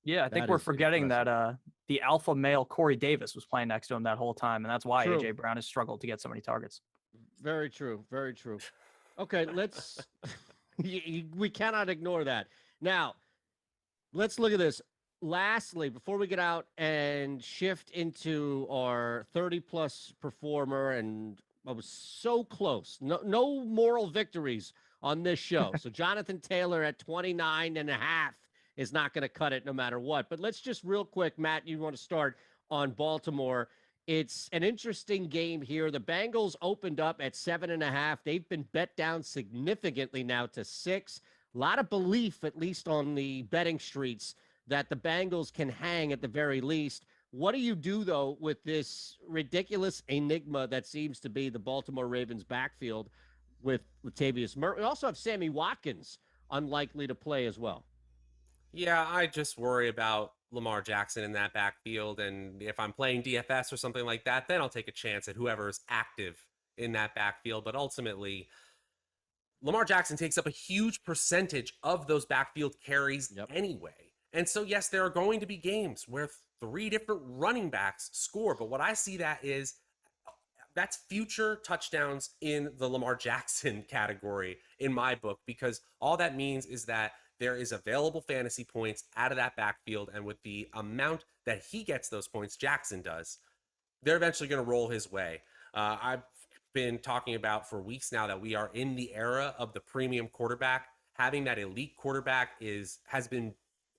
Yeah, I think That we're is forgetting impressive. that the alpha male Corey Davis was playing next to him that whole time, and that's why True. AJ Brown has struggled to get so many targets. Very true. Very true. Okay, let's. We cannot ignore that. Now, let's look at this. Lastly, before we get out and shift into our 30 plus performer, and I was so close. No moral victories on this show. So Jonathan Taylor at 29.5 is not going to cut it no matter what. But let's just real quick, Matt, you want to start on Baltimore. It's an interesting game here. The Bengals opened up at 7.5. They've been bet down significantly now to 6. A lot of belief, at least on the betting streets, that the Bengals can hang at the very least. What do you do, though, with this ridiculous enigma that seems to be the Baltimore Ravens backfield with Latavius Murray? We also have Sammy Watkins unlikely to play as well. Yeah, I just worry about Lamar Jackson in that backfield. And if I'm playing DFS or something like that, then I'll take a chance at whoever is active in that backfield. But ultimately, Lamar Jackson takes up a huge percentage of those backfield carries anyway. And so, yes, there are going to be games where 3 different running backs score. But what I see that's future touchdowns in the Lamar Jackson category in my book, because all that means is that there is available fantasy points out of that backfield. And with the amount that he gets those points, Jackson does, they're eventually going to roll his way. I've been talking about for weeks now that we are in the era of the premium quarterback. Having that elite quarterback has been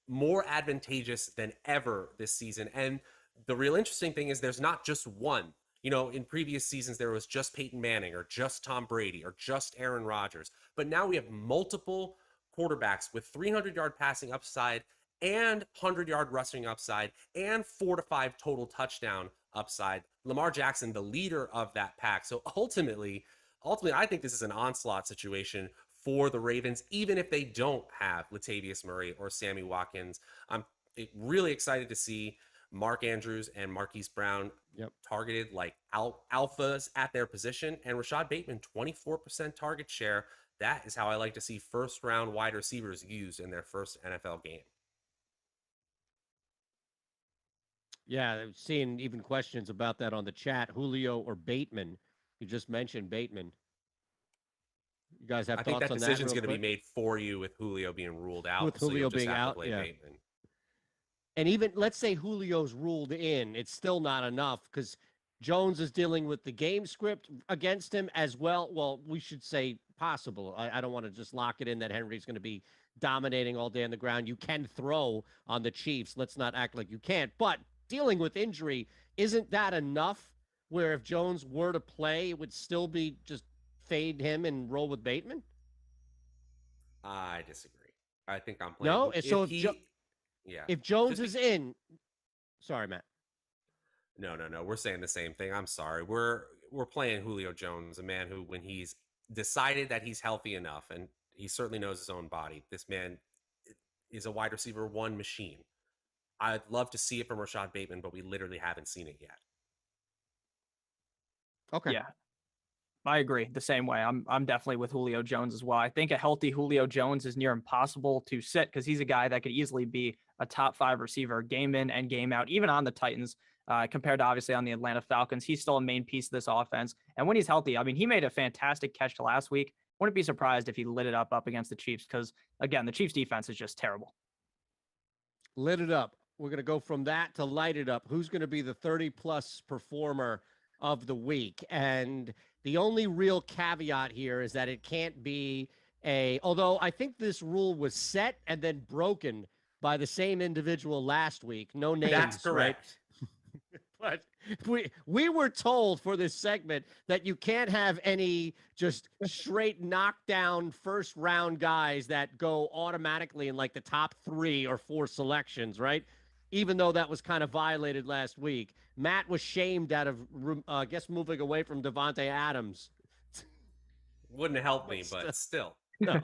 more advantageous than ever this season. And the real interesting thing is there's not just one. In previous seasons, there was just Peyton Manning or just Tom Brady or just Aaron Rodgers. But now we have multiple quarterbacks with 300-yard passing upside and 100-yard rushing upside and 4 to 5 total touchdown upside. Lamar Jackson, the leader of that pack. So ultimately, I think this is an onslaught situation for the Ravens, even if they don't have Latavius Murray or Sammy Watkins. I'm really excited to see Mark Andrews and Marquise Brown targeted like alphas at their position, and Rashad Bateman, 24% target share. That is how I like to see first-round wide receivers used in their first NFL game. Yeah, I've seen even questions about that on the chat. Julio or Bateman? You just mentioned Bateman. You guys have I thoughts think that on decision is that? going to be made for you with Julio being ruled out. With so Julio you'll just being have out, to play Bateman. And even let's say Julio's ruled in, it's still not enough because Jones is dealing with the game script against him as well. Well, we should say possible. I don't want to just lock it in that Henry's going to be dominating all day on the ground. You can throw on the Chiefs. Let's not act like you can't. But dealing with injury, isn't that enough where if Jones were to play, it would still be just fade him and roll with Bateman? I disagree. I think I'm playing. No? So if Jones is in, sorry, Matt. No. We're saying the same thing. I'm sorry. We're playing Julio Jones, a man who, when he's decided that he's healthy enough, and he certainly knows his own body, this man is a wide receiver 1 machine. I'd love to see it from Rashad Bateman, but we literally haven't seen it yet. Okay. Yeah. I agree the same way. I'm definitely with Julio Jones as well. I think a healthy Julio Jones is near impossible to sit because he's a guy that could easily be a top 5 receiver game in and game out, even on the Titans, compared to obviously on the Atlanta Falcons. He's still a main piece of this offense. And when he's healthy, I mean, he made a fantastic catch last week. Wouldn't be surprised if he lit it up against the Chiefs because, again, the Chiefs defense is just terrible. Lit it up. We're going to go from that to light it up. Who's going to be the 30-plus performer of the week? And the only real caveat here is that it can't be although I think this rule was set and then broken by the same individual last week. No names. That's correct. Right? But we were told for this segment that you can't have any just straight knockdown first round guys that go automatically in like the top 3 or 4 selections, right? Even though that was kind of violated last week. Matt was shamed out of, I guess, moving away from Devontae Adams. Wouldn't have helped me, but still. No,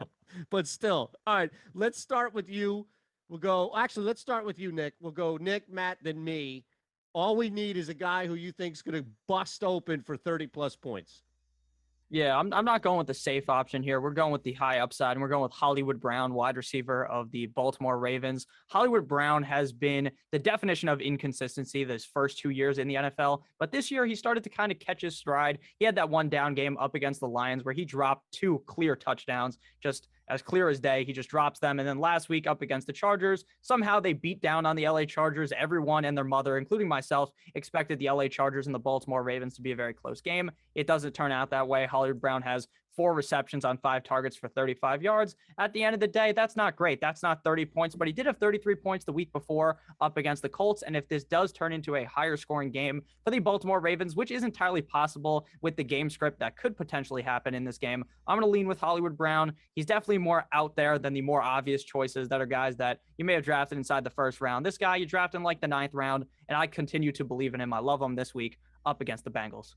but still. All right, let's start with you. Let's start with you, Nick. We'll go Nick, Matt, then me. All we need is a guy who you think is going to bust open for 30-plus points. Yeah, I'm not going with the safe option here. We're going with the high upside, and we're going with Hollywood Brown, wide receiver of the Baltimore Ravens. Hollywood Brown has been the definition of inconsistency this first 2 years in the NFL, but this year he started to kind of catch his stride. He had that one down game up against the Lions where he dropped 2 clear touchdowns, just as clear as day. He just drops them. And then last week up against the Chargers, somehow they beat down on the LA Chargers. Everyone and their mother, including myself, expected the LA Chargers and the Baltimore Ravens to be a very close game. It doesn't turn out that way. Hollywood Brown has 4 receptions on 5 targets for 35 yards. At the end of the day, that's not great. That's not 30 points, but he did have 33 points the week before up against the Colts. And if this does turn into a higher scoring game for the Baltimore Ravens, which is entirely possible with the game script that could potentially happen in this game, I'm going to lean with Hollywood Brown. He's definitely more out there than the more obvious choices that are guys that you may have drafted inside the first round. This guy you draft in like the 9th round, and I continue to believe in him. I love him this week up against the Bengals.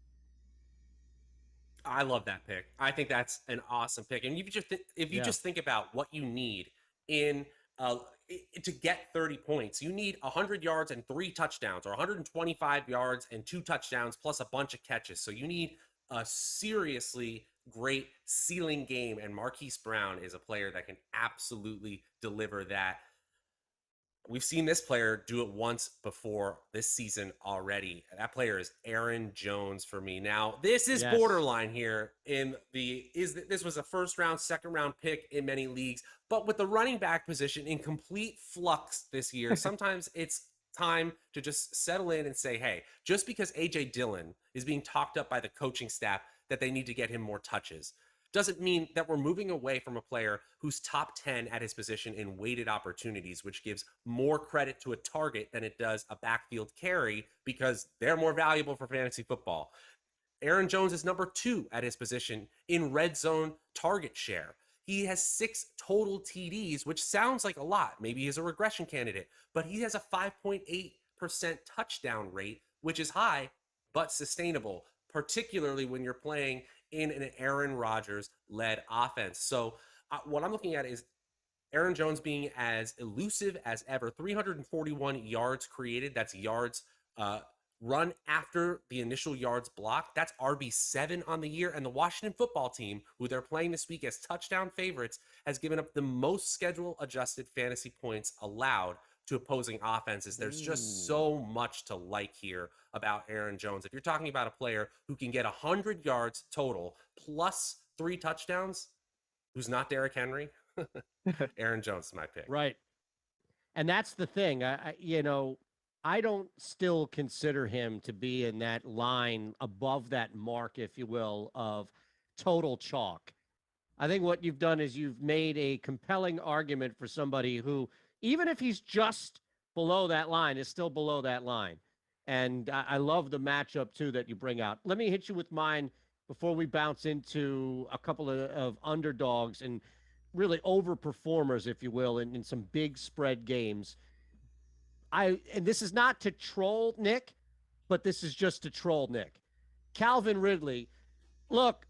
I love that pick. I think that's an awesome pick. And if you just think about what you need in to get 30 points, you need 100 yards and 3 touchdowns, or 125 yards and 2 touchdowns plus a bunch of catches. So you need a seriously great ceiling game, and Marquise Brown is a player that can absolutely deliver that. We've seen this player do it once before this season already. That player is Aaron Jones for me. Now, this is borderline here this was a first round, second round pick in many leagues, but with the running back position in complete flux this year, sometimes it's time to just settle in and say, hey, just because AJ Dillon is being talked up by the coaching staff that they need to get him more touches doesn't mean that we're moving away from a player who's top 10 at his position in weighted opportunities, which gives more credit to a target than it does a backfield carry, because they're more valuable for fantasy football. Aaron Jones is number 2 at his position in red zone target share. He has 6 total TDs, which sounds like a lot. Maybe he's a regression candidate, but he has a 5.8% touchdown rate, which is high, but sustainable, particularly when you're playing in an Aaron Rodgers-led offense. So what I'm looking at is Aaron Jones being as elusive as ever. 341 yards created. That's yards run after the initial yards block. That's RB7 on the year. And the Washington football team, who they're playing this week as touchdown favorites, has given up the most schedule-adjusted fantasy points allowed to opposing offenses. There's just so much to like here about Aaron Jones. If you're talking about a player who can get 100 yards total plus 3 touchdowns, who's not Derrick Henry, Aaron Jones is my pick. Right. And that's the thing. I don't still consider him to be in that line above that mark, if you will, of total chalk. I think what you've done is you've made a compelling argument for somebody who, even if he's just below that line, is still below that line. And I love the matchup, too, that you bring out. Let me hit you with mine before we bounce into a couple of underdogs and really overperformers, if you will, in some big spread games. And this is not to troll Nick, but this is just to troll Nick. Calvin Ridley, look,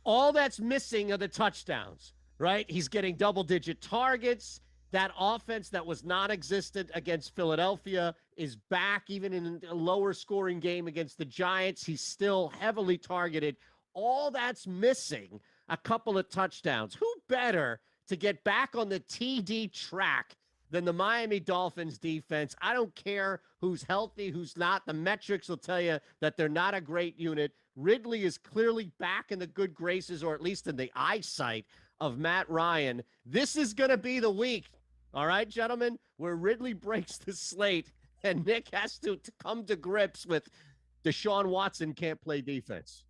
all that's missing are the touchdowns, right? He's getting double-digit targets. That offense that was non-existent against Philadelphia is back, even in a lower scoring game against the Giants. He's still heavily targeted. All that's missing, a couple of touchdowns. Who better to get back on the TD track than the Miami Dolphins defense? I don't care who's healthy, who's not. The metrics will tell you that they're not a great unit. Ridley is clearly back in the good graces, or at least in the eyesight of Matt Ryan. This is going to be the week. All right, gentlemen, where Ridley breaks the slate and Nick has to come to grips with DeShaun Watson can't play defense.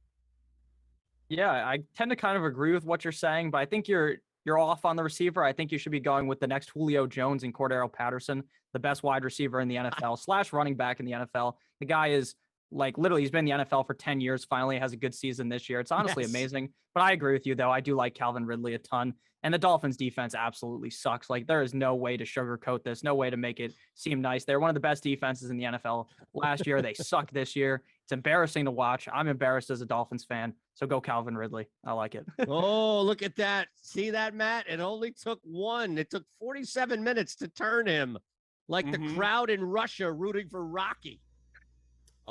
Yeah, I tend to kind of agree with what you're saying, but I think you're off on the receiver. I think you should be going with the next Julio Jones and Cordero Patterson, the best wide receiver in the NFL / running back in the NFL. The guy is literally, he's been in the NFL for 10 years, finally has a good season this year. It's honestly amazing. But I agree with you, though. I do like Calvin Ridley a ton. And the Dolphins defense absolutely sucks. There is no way to sugarcoat this, no way to make it seem nice. They're one of the best defenses in the NFL last year. They suck this year. It's embarrassing to watch. I'm embarrassed as a Dolphins fan. So go Calvin Ridley. I like it. Oh, look at that. See that, Matt? It only took one. It took 47 minutes to turn him, like the crowd in Russia rooting for Rocky.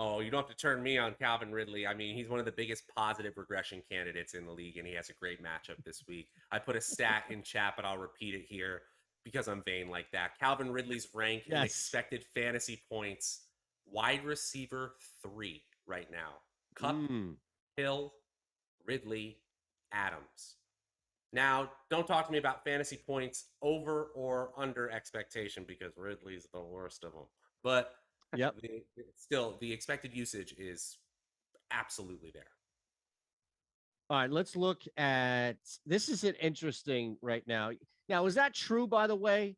Oh, you don't have to turn me on Calvin Ridley. I mean, he's one of the biggest positive regression candidates in the league, and he has a great matchup this week. I put a stat in chat, but I'll repeat it here because I'm vain like that. Calvin Ridley's rank in expected fantasy points, wide receiver 3 right now. Cup, Hill, Ridley, Adams. Now, don't talk to me about fantasy points over or under expectation because Ridley's the worst of them. But still, the expected usage is absolutely there. All right, let's look at this. Is it interesting right now? Now, is that true, by the way?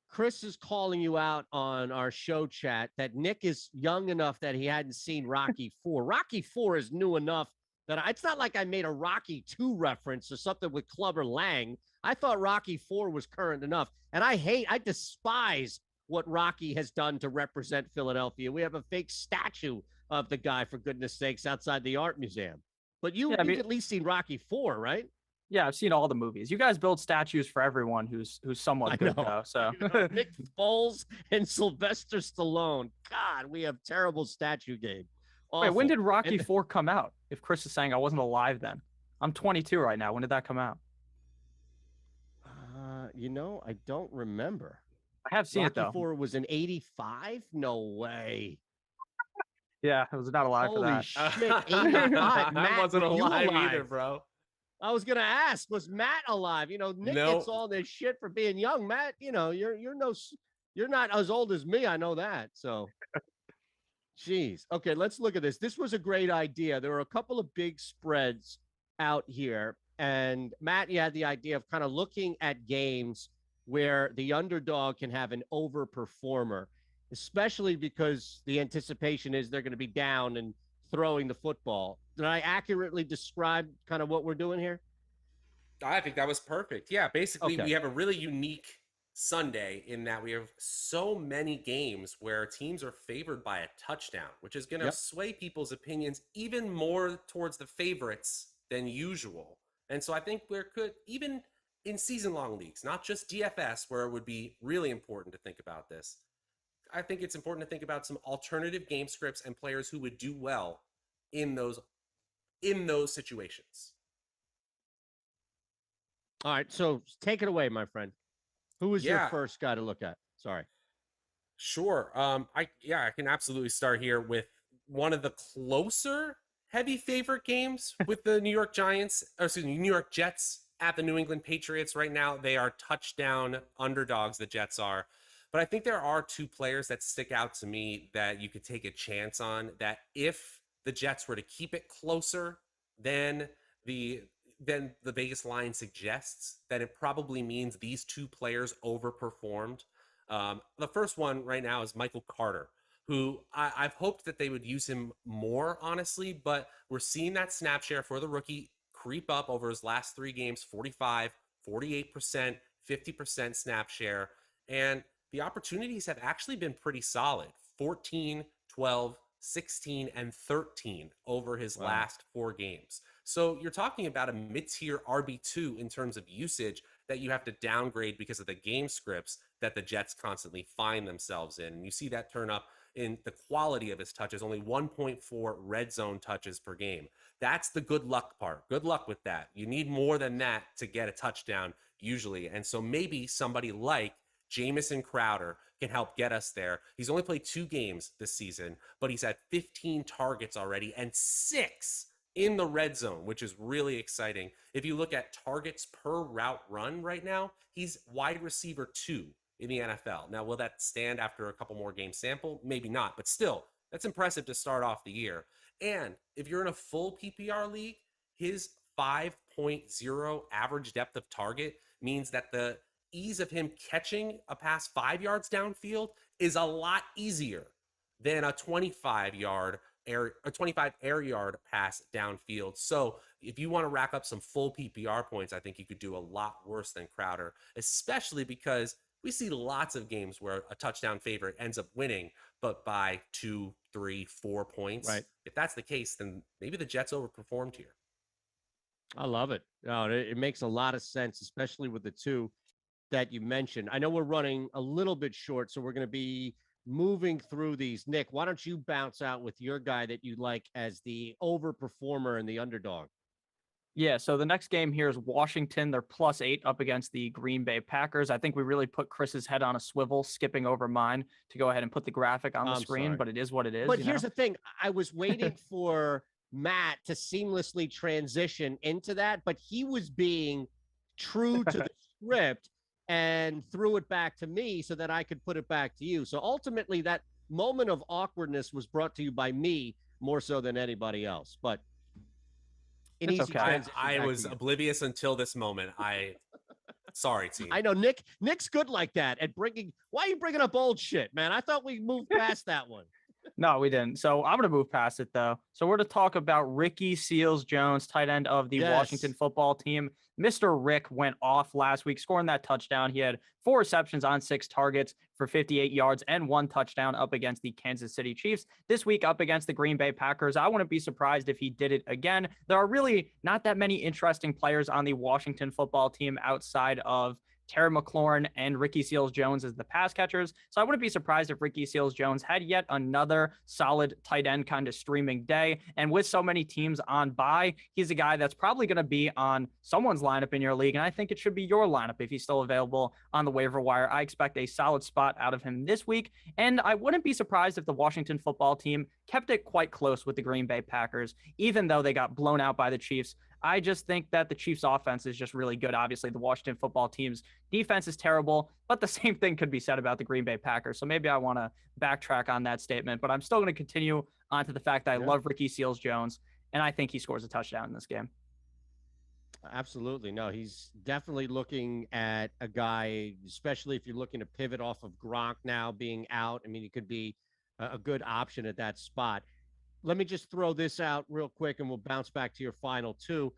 Chris is calling you out on our show chat that Nick is young enough that he hadn't seen Rocky 4. Rocky 4 is new enough that it's not like I made a Rocky 2 reference or something with Clubber Lang. I thought Rocky 4 was current enough. And I despise what Rocky has done to represent Philadelphia. We have a fake statue of the guy, for goodness sakes, outside the art museum. But you've at least seen Rocky 4, right? Yeah, I've seen all the movies. You guys build statues for everyone who's somewhat good, though. So Nick Foles and Sylvester Stallone. God, we have terrible statue game. Awful. Wait, when did Rocky 4 come out? If Chris is saying I wasn't alive then. I'm 22 right now. When did that come out? I don't remember. I have seen Rocky it though. 4 was in 85? No way. Yeah, I was not alive for that. Holy shit, 85. Matt, I wasn't alive either, bro. I was gonna ask, was Matt alive? Nick gets all this shit for being young. Matt, you're not as old as me. I know that. So, jeez. Okay, let's look at this. This was a great idea. There were a couple of big spreads out here, and Matt, you had the idea of kind of looking at games where the underdog can have an overperformer, especially because the anticipation is they're going to be down and throwing the football. Did I accurately describe kind of what we're doing here? I think that was perfect. Yeah, basically we have a really unique Sunday in that we have so many games where teams are favored by a touchdown, which is going to sway people's opinions even more towards the favorites than usual. And so I think even in season-long leagues, not just DFS, where it would be really important to think about this, I think it's important to think about some alternative game scripts and players who would do well in those situations. All right, so take it away, my friend. Who is your first guy to look at? Sorry. Sure. I can absolutely start here with one of the closer heavy favorite games with the New York Jets at the New England Patriots right now. They are touchdown underdogs, the Jets are. But I think there are two players that stick out to me that you could take a chance on, that if the Jets were to keep it closer than the Vegas line suggests, that it probably means these two players overperformed. The first one right now is Michael Carter, who I've hoped that they would use him more, honestly, but we're seeing that snap share for the rookie creep up over his last 3 games, 45, 48%, 50% snap share. And the opportunities have actually been pretty solid. 14, 12, 16, and 13 over his last 4 games. So you're talking about a mid-tier RB2 in terms of usage that you have to downgrade because of the game scripts that the Jets constantly find themselves in. And you see that turn up in the quality of his touches, only 1.4 red zone touches per game. That's the good luck part. Good luck with that. You need more than that to get a touchdown usually. And so maybe somebody like Jamison Crowder can help get us there. He's only played 2 games this season, but he's had 15 targets already and 6 in the red zone, which is really exciting. If you look at targets per route run right now, he's wide receiver 2 in the NFL. Now, will that stand after a couple more game sample? Maybe not, but still, that's impressive to start off the year. And if you're in a full PPR league, his 5.0 average depth of target means that the ease of him catching a pass 5 yards downfield is a lot easier than a 25 air yard pass downfield. So if you want to rack up some full PPR points, I think you could do a lot worse than Crowder, especially because we see lots of games where a touchdown favorite ends up winning, but by 2, 3, 4 points. Right. If that's the case, then maybe the Jets overperformed here. I love it. It makes a lot of sense, especially with the two that you mentioned. I know we're running a little bit short, so we're going to be moving through these. Nick, why don't you bounce out with your guy that you like as the overperformer and the underdog? Yeah, so the next game here is Washington. They're +8 up against the Green Bay Packers. I think we really put Chris's head on a swivel, skipping over mine to go ahead and put the graphic on the I'm screen, sorry. but it is what it is. But here's the thing. I was waiting for Matt to seamlessly transition into that, but he was being true to the script and threw it back to me so that I could put it back to you. So ultimately, that moment of awkwardness was brought to you by me more so than anybody else. But It's okay. I was oblivious until this moment. Sorry, team. I know Nick's good like that at bringing. Why are you bringing up old shit, man? I thought we moved past that one. No, we didn't. So I'm going to move past it, though. So we're to talk about Ricky Seals-Jones, tight end of the Washington football team. Mr. Rick went off last week, scoring that touchdown. He had 4 receptions on 6 targets for 58 yards and 1 touchdown up against the Kansas City Chiefs. This week up against the Green Bay Packers, I wouldn't be surprised if he did it again. There are really not that many interesting players on the Washington football team outside of Terry McLaurin and Ricky Seals-Jones as the pass catchers. So I wouldn't be surprised if Ricky Seals-Jones had yet another solid tight end kind of streaming day. And with so many teams on bye, he's a guy that's probably going to be on someone's lineup in your league. And I think it should be your lineup if he's still available on the waiver wire. I expect a solid spot out of him this week. And I wouldn't be surprised if the Washington football team kept it quite close with the Green Bay Packers, even though they got blown out by the Chiefs. I just think that the Chiefs offense is just really good. Obviously, the Washington football team's defense is terrible, but the same thing could be said about the Green Bay Packers. So maybe I want to backtrack on that statement, but I'm still going to continue on to the fact that I love Ricky Seals-Jones, and I think he scores a touchdown in this game. Absolutely. No, he's definitely looking at a guy, especially if you're looking to pivot off of Gronk now being out. I mean, he could be a good option at that spot. Let me just throw this out real quick and we'll bounce back to your final two.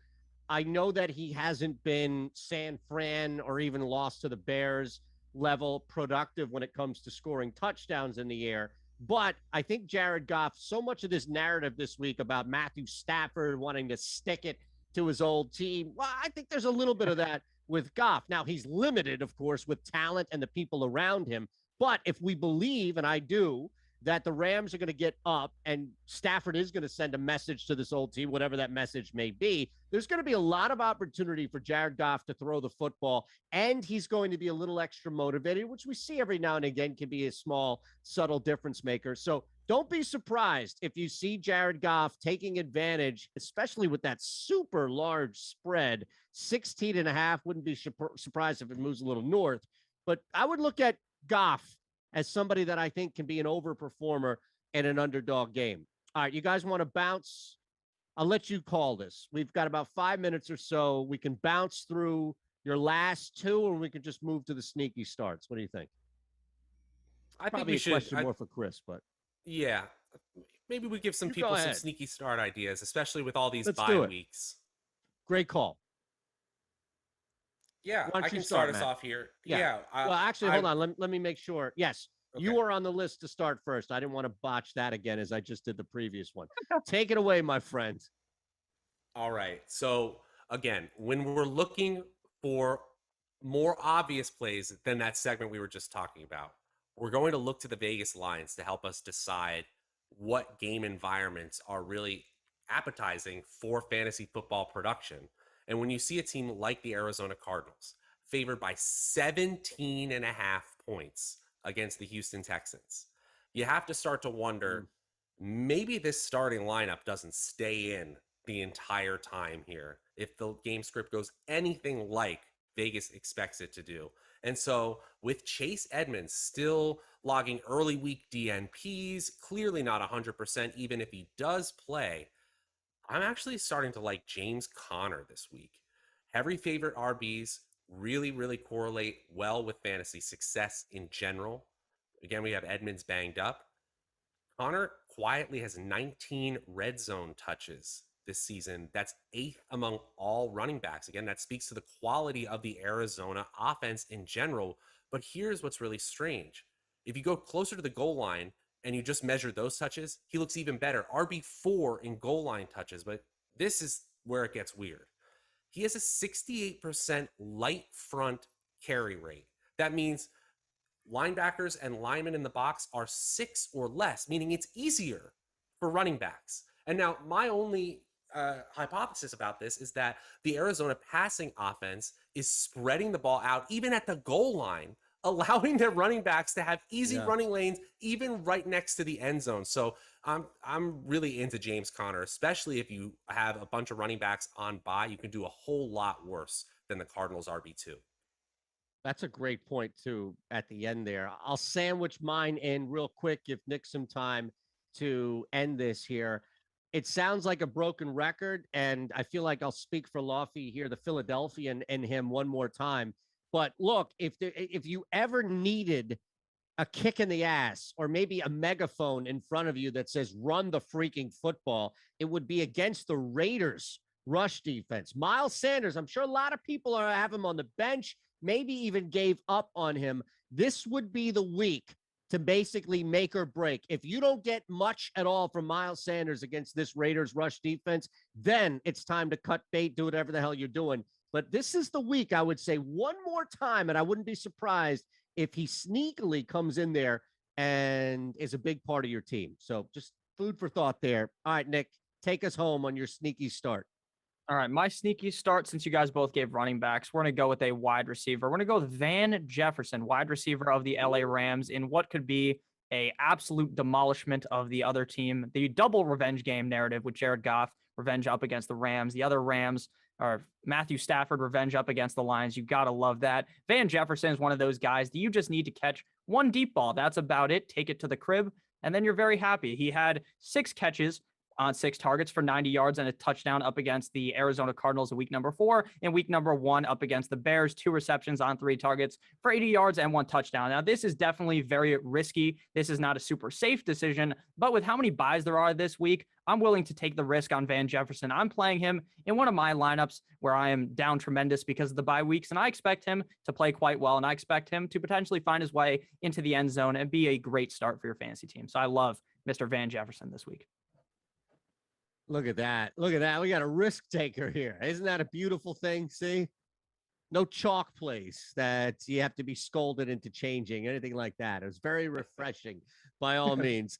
I know that he hasn't been San Fran or even lost to the Bears level productive when it comes to scoring touchdowns in the air. But I think Jared Goff, so much of this narrative this week about Matthew Stafford wanting to stick it to his old team. Well, I think there's a little bit of that with Goff. Now, he's limited, of course, with talent and the people around him. But if we believe, and I do, that the Rams are going to get up and Stafford is going to send a message to this old team, whatever that message may be, there's going to be a lot of opportunity for Jared Goff to throw the football, and he's going to be a little extra motivated, which we see every now and again can be a small, subtle difference maker. So don't be surprised if you see Jared Goff taking advantage, especially with that super large spread, 16.5. Wouldn't be surprised if it moves a little north, but I would look at Goff as somebody that I think can be an overperformer in an underdog game. All right, you guys want to bounce? I'll let you call this. We've got about 5 minutes or so. We can bounce through your last two, or we can just move to the sneaky starts. What do you think? I Probably think we a question more for Chris, but yeah, maybe we give some people some sneaky start ideas, especially with all these bye weeks. Great call. Yeah, I can start us off here. Yeah. Well, actually, hold on. Let me make sure. Yes, okay. You are on the list to start first. I didn't want to botch that again as I just did the previous one. Take it away, my friend. All right. So, again, when we're looking for more obvious plays than that segment we were just talking about, we're going to look to the Vegas lines to help us decide what game environments are really appetizing for fantasy football production. And when you see a team like the Arizona Cardinals favored by 17.5 points against the Houston Texans, you have to start to wonder, maybe this starting lineup doesn't stay in the entire time here if the game script goes anything like Vegas expects it to do. And so with Chase Edmonds still logging early week DNPs, clearly not 100%, even if he does play, I'm actually starting to like James Conner this week. Heavy favorite RBs really, really correlate well with fantasy success in general. Again, we have Edmonds banged up. Conner quietly has 19 red zone touches this season. That's 8th among all running backs. Again, that speaks to the quality of the Arizona offense in general. But here's what's really strange. If you go closer to the goal line, and you just measure those touches, he looks even better. RB4 in goal line touches, but this is where it gets weird. He has a 68% light front carry rate. That means linebackers and linemen in the box are 6 or less, meaning it's easier for running backs. And now my only hypothesis about this is that the Arizona passing offense is spreading the ball out even at the goal line, allowing their running backs to have easy running lanes even right next to the end zone. So I'm really into James Conner, especially if you have a bunch of running backs on bye. You can do a whole lot worse than the Cardinals RB2. That's a great point, too, at the end there. I'll sandwich mine in real quick, give Nick some time to end this here. It sounds like a broken record, and I feel like I'll speak for Lofty here, the Philadelphian, and him one more time. But look, if you ever needed a kick in the ass or maybe a megaphone in front of you that says run the freaking football, it would be against the Raiders rush defense. Miles Sanders, I'm sure a lot of people have him on the bench, maybe even gave up on him. This would be the week to basically make or break. If you don't get much at all from Miles Sanders against this Raiders rush defense, then it's time to cut bait, do whatever the hell you're doing. But this is the week, I would say, one more time, and I wouldn't be surprised if he sneakily comes in there and is a big part of your team. So just food for thought there. All right, Nick, take us home on your sneaky start. All right, my sneaky start, since you guys both gave running backs, we're going to go with a wide receiver. We're going to go with Van Jefferson, wide receiver of the LA Rams, in what could be a absolute demolishment of the other team. The double revenge game narrative with Jared Goff, revenge up against the Rams. The other Rams are Matthew Stafford, revenge up against the Lions. You got to love that. Van Jefferson is one of those guys that you just need to catch one deep ball. That's about it. Take it to the crib, and then you're very happy. He had 6 catches on 6 targets for 90 yards and a touchdown up against the Arizona Cardinals in week number 4. In week number 1 up against the Bears, 2 receptions on 3 targets for 80 yards and 1 touchdown. Now, this is definitely very risky. This is not a super safe decision, but with how many buys there are this week, I'm willing to take the risk on Van Jefferson. I'm playing him in one of my lineups where I am down tremendous because of the bye weeks, and I expect him to play quite well, and I expect him to potentially find his way into the end zone and be a great start for your fantasy team. So I love Mr. Van Jefferson this week. Look at that. Look at that. We got a risk taker here. Isn't that a beautiful thing? See? No chalk plays that you have to be scolded into changing, anything like that. It was very refreshing by all means.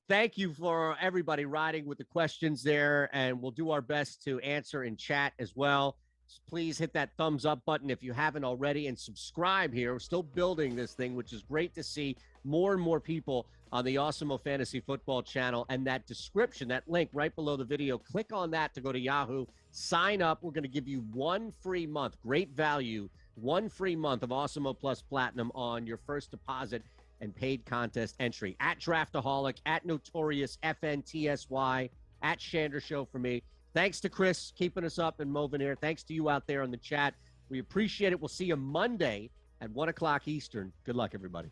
Thank you for everybody riding with the questions there, and we'll do our best to answer in chat as well. So please hit that thumbs up button if you haven't already, and subscribe here. We're still building this thing, which is great to see more and more people on the Awesemo Fantasy Football channel. And that description, that link right below the video, click on that to go to Yahoo, sign up. We're going to give you 1 free month, great value, 1 free month of Awesemo Plus Platinum on your first deposit and paid contest entry. At Draftaholic, at Notorious FNTSY, at Shander Show for me. Thanks to Chris keeping us up and moving here. Thanks to you out there on the chat. We appreciate it. We'll see you Monday at 1 o'clock Eastern. Good luck, everybody.